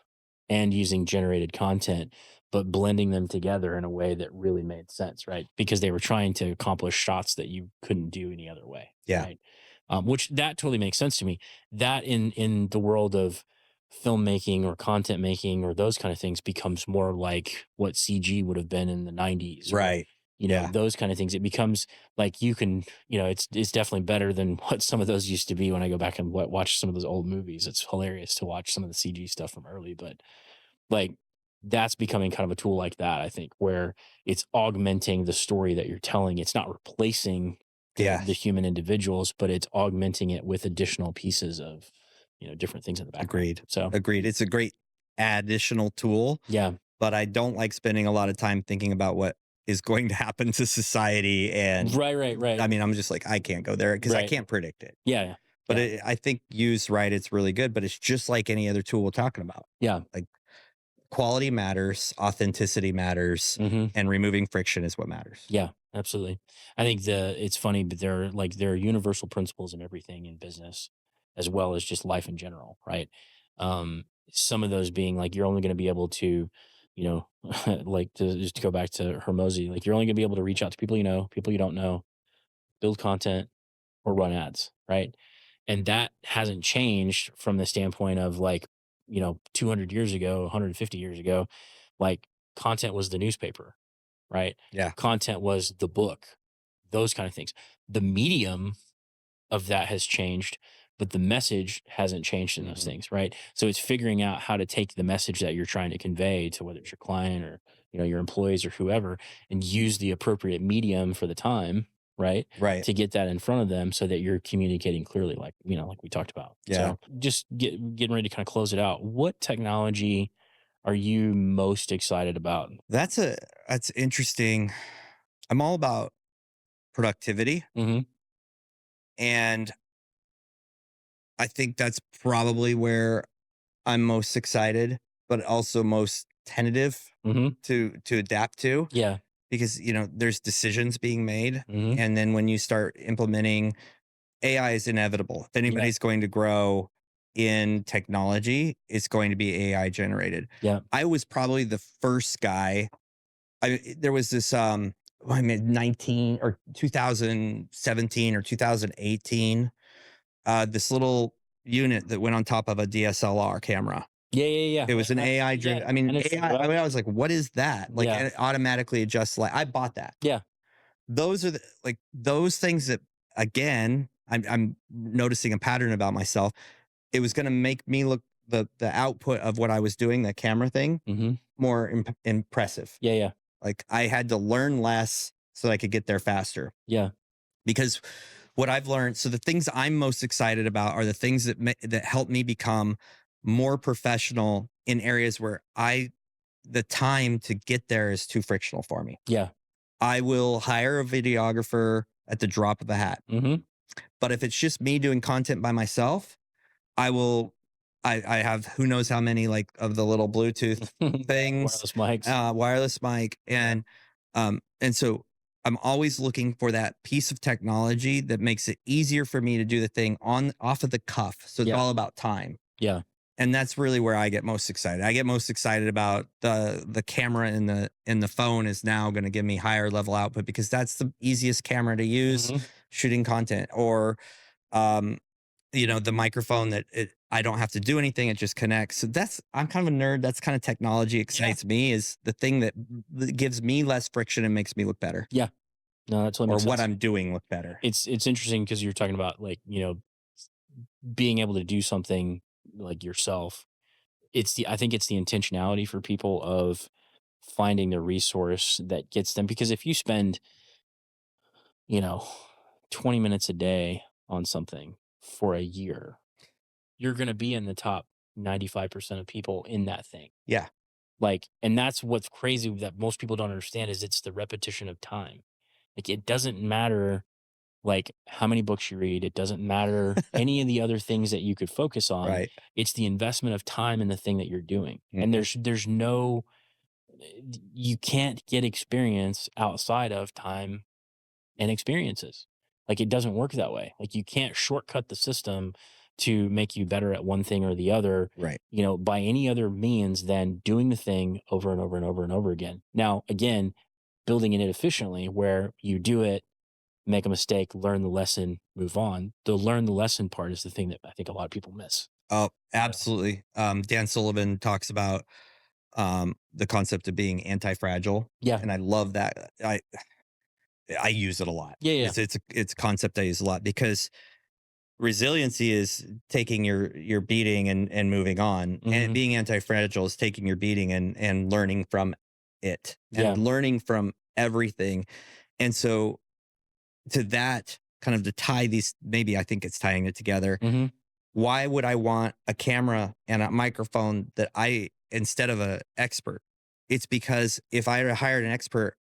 and using generated content, but blending them together in a way that really made sense, right? Because they were trying to accomplish shots that you couldn't do any other way. Yeah. Right? Which that totally makes sense to me. That in the world of filmmaking or content making or those kind of things becomes more like what CG would have been in the 90s, or, Right. Yeah. those kind of things. It becomes like you can, it's definitely better than what some of those used to be when I go back and watch some of those old movies. It's hilarious to watch some of the CG stuff from early, but like that's becoming kind of a tool like that, I think, where it's augmenting the story that you're telling. It's not replacing the Yeah. human individuals, but it's augmenting it with additional pieces of, different things in the background. Agreed. So Agreed. It's a great additional tool, yeah. but I don't like spending a lot of time thinking about what is going to happen to society. And Right. I mean, I'm just like, I can't go there because I Right. can't predict it. Yeah. But Yeah. I think used right, it's really good. But it's just like any other tool we're talking about. Yeah. Like quality matters, authenticity matters, Hmm. and removing friction is what matters. Yeah, absolutely. I think it's funny, but there are universal principles in everything in business, as well as just life in general, right? Some of those being like you're only going to be able to, like to just go back to Hermosi, like you're only going to be able to reach out to people you know, people you don't know, build content or run ads, right? And that hasn't changed from the standpoint of like, 200 years ago, 150 years ago, like content was the newspaper, right? Yeah. Content was the book, those kind of things. The medium of that has changed, but the message hasn't changed in those Mhm. things, right? So it's figuring out how to take the message that you're trying to convey to whether it's your client or, your employees or whoever, and use the appropriate medium for the time, right? Right. To get that in front of them so that you're communicating clearly, like, like we talked about. Yeah. So just getting ready to kind of close it out. What technology are you most excited about? That's interesting. I'm all about productivity, Mm-hmm. and I think that's probably where I'm most excited, but also most tentative Mm-hmm. to adapt to, Yeah. because there's decisions being made, Mm-hmm. and then when you start implementing AI is inevitable. If Yeah. anybody's going to grow in technology, it's going to be AI generated. Yeah. I was probably the first guy. There was this I mean 19 or 2017 or 2018, this little unit that went on top of a DSLR camera. Yeah. It was an AI Yeah. driven. I mean, And it's AI. I mean, I was like, "What is that?" Like, yeah. and it automatically adjusts. Like, I bought that. Yeah. Those are those things that, again, I'm noticing a pattern about myself. It was going to make me look the output of what I was doing, the camera thing, Mm-hmm. more impressive. Yeah. Like I had to learn less so I could get there faster. Yeah. Because what I've learned, so the things I'm most excited about are the things that help me become more professional in areas where the time to get there is too frictional for me. Yeah. I will hire a videographer at the drop of a hat. Mm-hmm. But if it's just me doing content by myself, I will. I have who knows how many like of the little Bluetooth things, Wireless mics. wireless mic, and so I'm always looking for that piece of technology that makes it easier for me to do the thing on off of the cuff. So it's Yeah. all about time. Yeah. And that's really where I get most excited. I get most excited about the camera in the phone is now going to give me higher level output because that's the easiest camera to use Mm-hmm. shooting content. Or um the microphone that I don't have to do anything, it just connects. So I'm kind of a nerd. That's kind of technology excites me, is the thing that gives me less friction and makes me look better, Yeah. No, that totally or makes what sense. I'm doing look better. It's interesting because you're talking about like, being able to do something like yourself. I think it's the intentionality for people of finding the resource that gets them. Because if you spend, you know, 20 minutes a day on something for a year, you're going to be in the top 95% of people in that thing. Yeah. Like, and that's what's crazy that most people don't understand is it's the repetition of time. Like, it doesn't matter like how many books you read. It doesn't matter any of the other things that you could focus on. Right. It's the investment of time in the thing that you're doing. And Mhm. there's no, you can't get experience outside of time and experiences. Like it doesn't work that way. Like you can't shortcut the system to make you better at one thing or the other, Right. by any other means than doing the thing over and over and over and over again. Now, again, building it efficiently where you do it, make a mistake, learn the lesson, move on. The learn the lesson part is the thing that I think a lot of people miss. Oh, So, absolutely. Dan Sullivan talks about the concept of being anti-fragile, yeah. and I love that. I use it a lot. Yeah, yeah. It's a concept I use a lot because resiliency is taking your beating and moving on, and Mhm. being anti-fragile is taking your beating and learning from it and Yeah. learning from everything. And so to that kind of to tie these, maybe I think it's tying it together. Mhm. Why would I want a camera and a microphone that I instead of a expert? It's because if I hired an expert,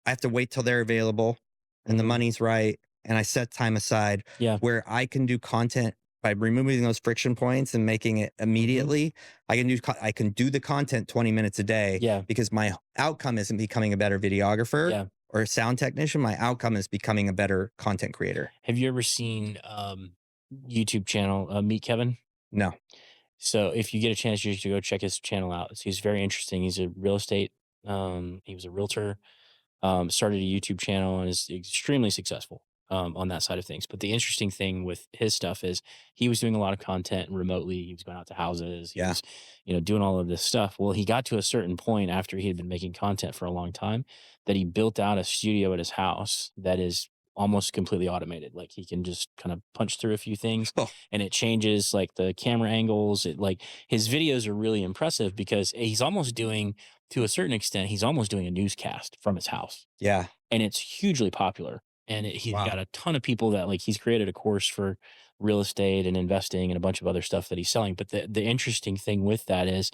I have to wait till they're available and the Mhm. money's right, and I set time aside Yeah. where I can do content by removing those friction points and making it Mhm. immediately. I can do the content 20 minutes a day Yeah. because my outcome isn't becoming a better videographer Yeah. or a sound technician. My outcome is becoming a better content creator. Have you ever seen, YouTube channel, Meet Kevin? No. So if you get a chance, you should go check his channel out. He's very interesting. He's a real estate, he was a realtor, started a YouTube channel and is extremely successful on that side of things. But the interesting thing with his stuff is he was doing a lot of content remotely. He was going out to houses. He Yeah. was, doing all of this stuff. Well, he got to a certain point after he had been making content for a long time that he built out a studio at his house that is almost completely automated. Like he can just kind of punch through a few things Oh, and it changes like the camera angles. It like his videos are really impressive because he's almost doing to a certain extent, he's almost doing a newscast from his house, yeah. and it's hugely popular. And he's Wow. got a ton of people that like he's created a course for real estate and investing and a bunch of other stuff that he's selling. But the interesting thing with that is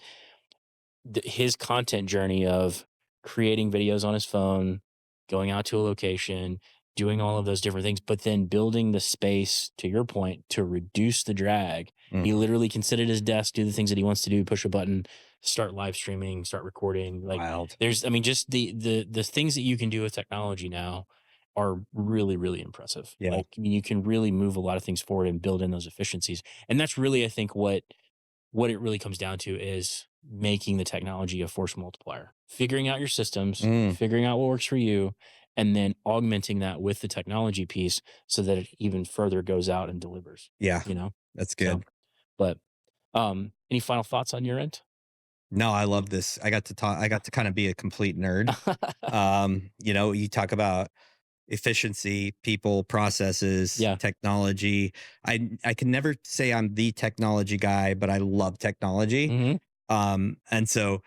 his content journey of creating videos on his phone, going out to a location, doing all of those different things, but then building the space to your point to reduce the drag. He Mhm. literally can sit at his desk, do the things that he wants to do, push a button, start live streaming, start recording. Like Wild. there's, I mean, just the things that you can do with technology now are really, really impressive. Yeah. Like I mean, you can really move a lot of things forward and build in those efficiencies. And that's really, I think, what it really comes down to is making the technology a force multiplier, figuring out your systems, Mm, figuring out what works for you, and then augmenting that with the technology piece so that it even further goes out and delivers, yeah. you know? That's So, good. but any final thoughts on your end? No, I love this. I got to kind of be a complete nerd. You talk about efficiency, people, processes, Yeah. technology. I can never say I'm the technology guy, but I love technology. Hmm. And so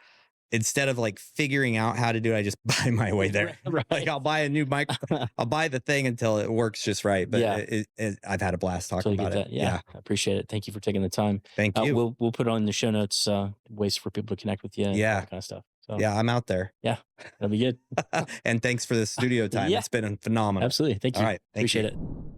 instead of like figuring out how to do it, I just buy my way there. Like Right. I'll buy a new mic, I'll buy the thing until it works just right. But Yeah. I've had a blast talking Totally about get it. that. Yeah. Yeah. I appreciate it. Thank you for taking the time. Thank you. We'll put on the show notes, ways for people to connect with you and all Yeah. that kind of stuff. So Yeah. I'm out there. yeah, that'll be good. And thanks for the studio time. Yeah. It's been phenomenal. Absolutely. Thank All you. right. Thank you. Appreciate it.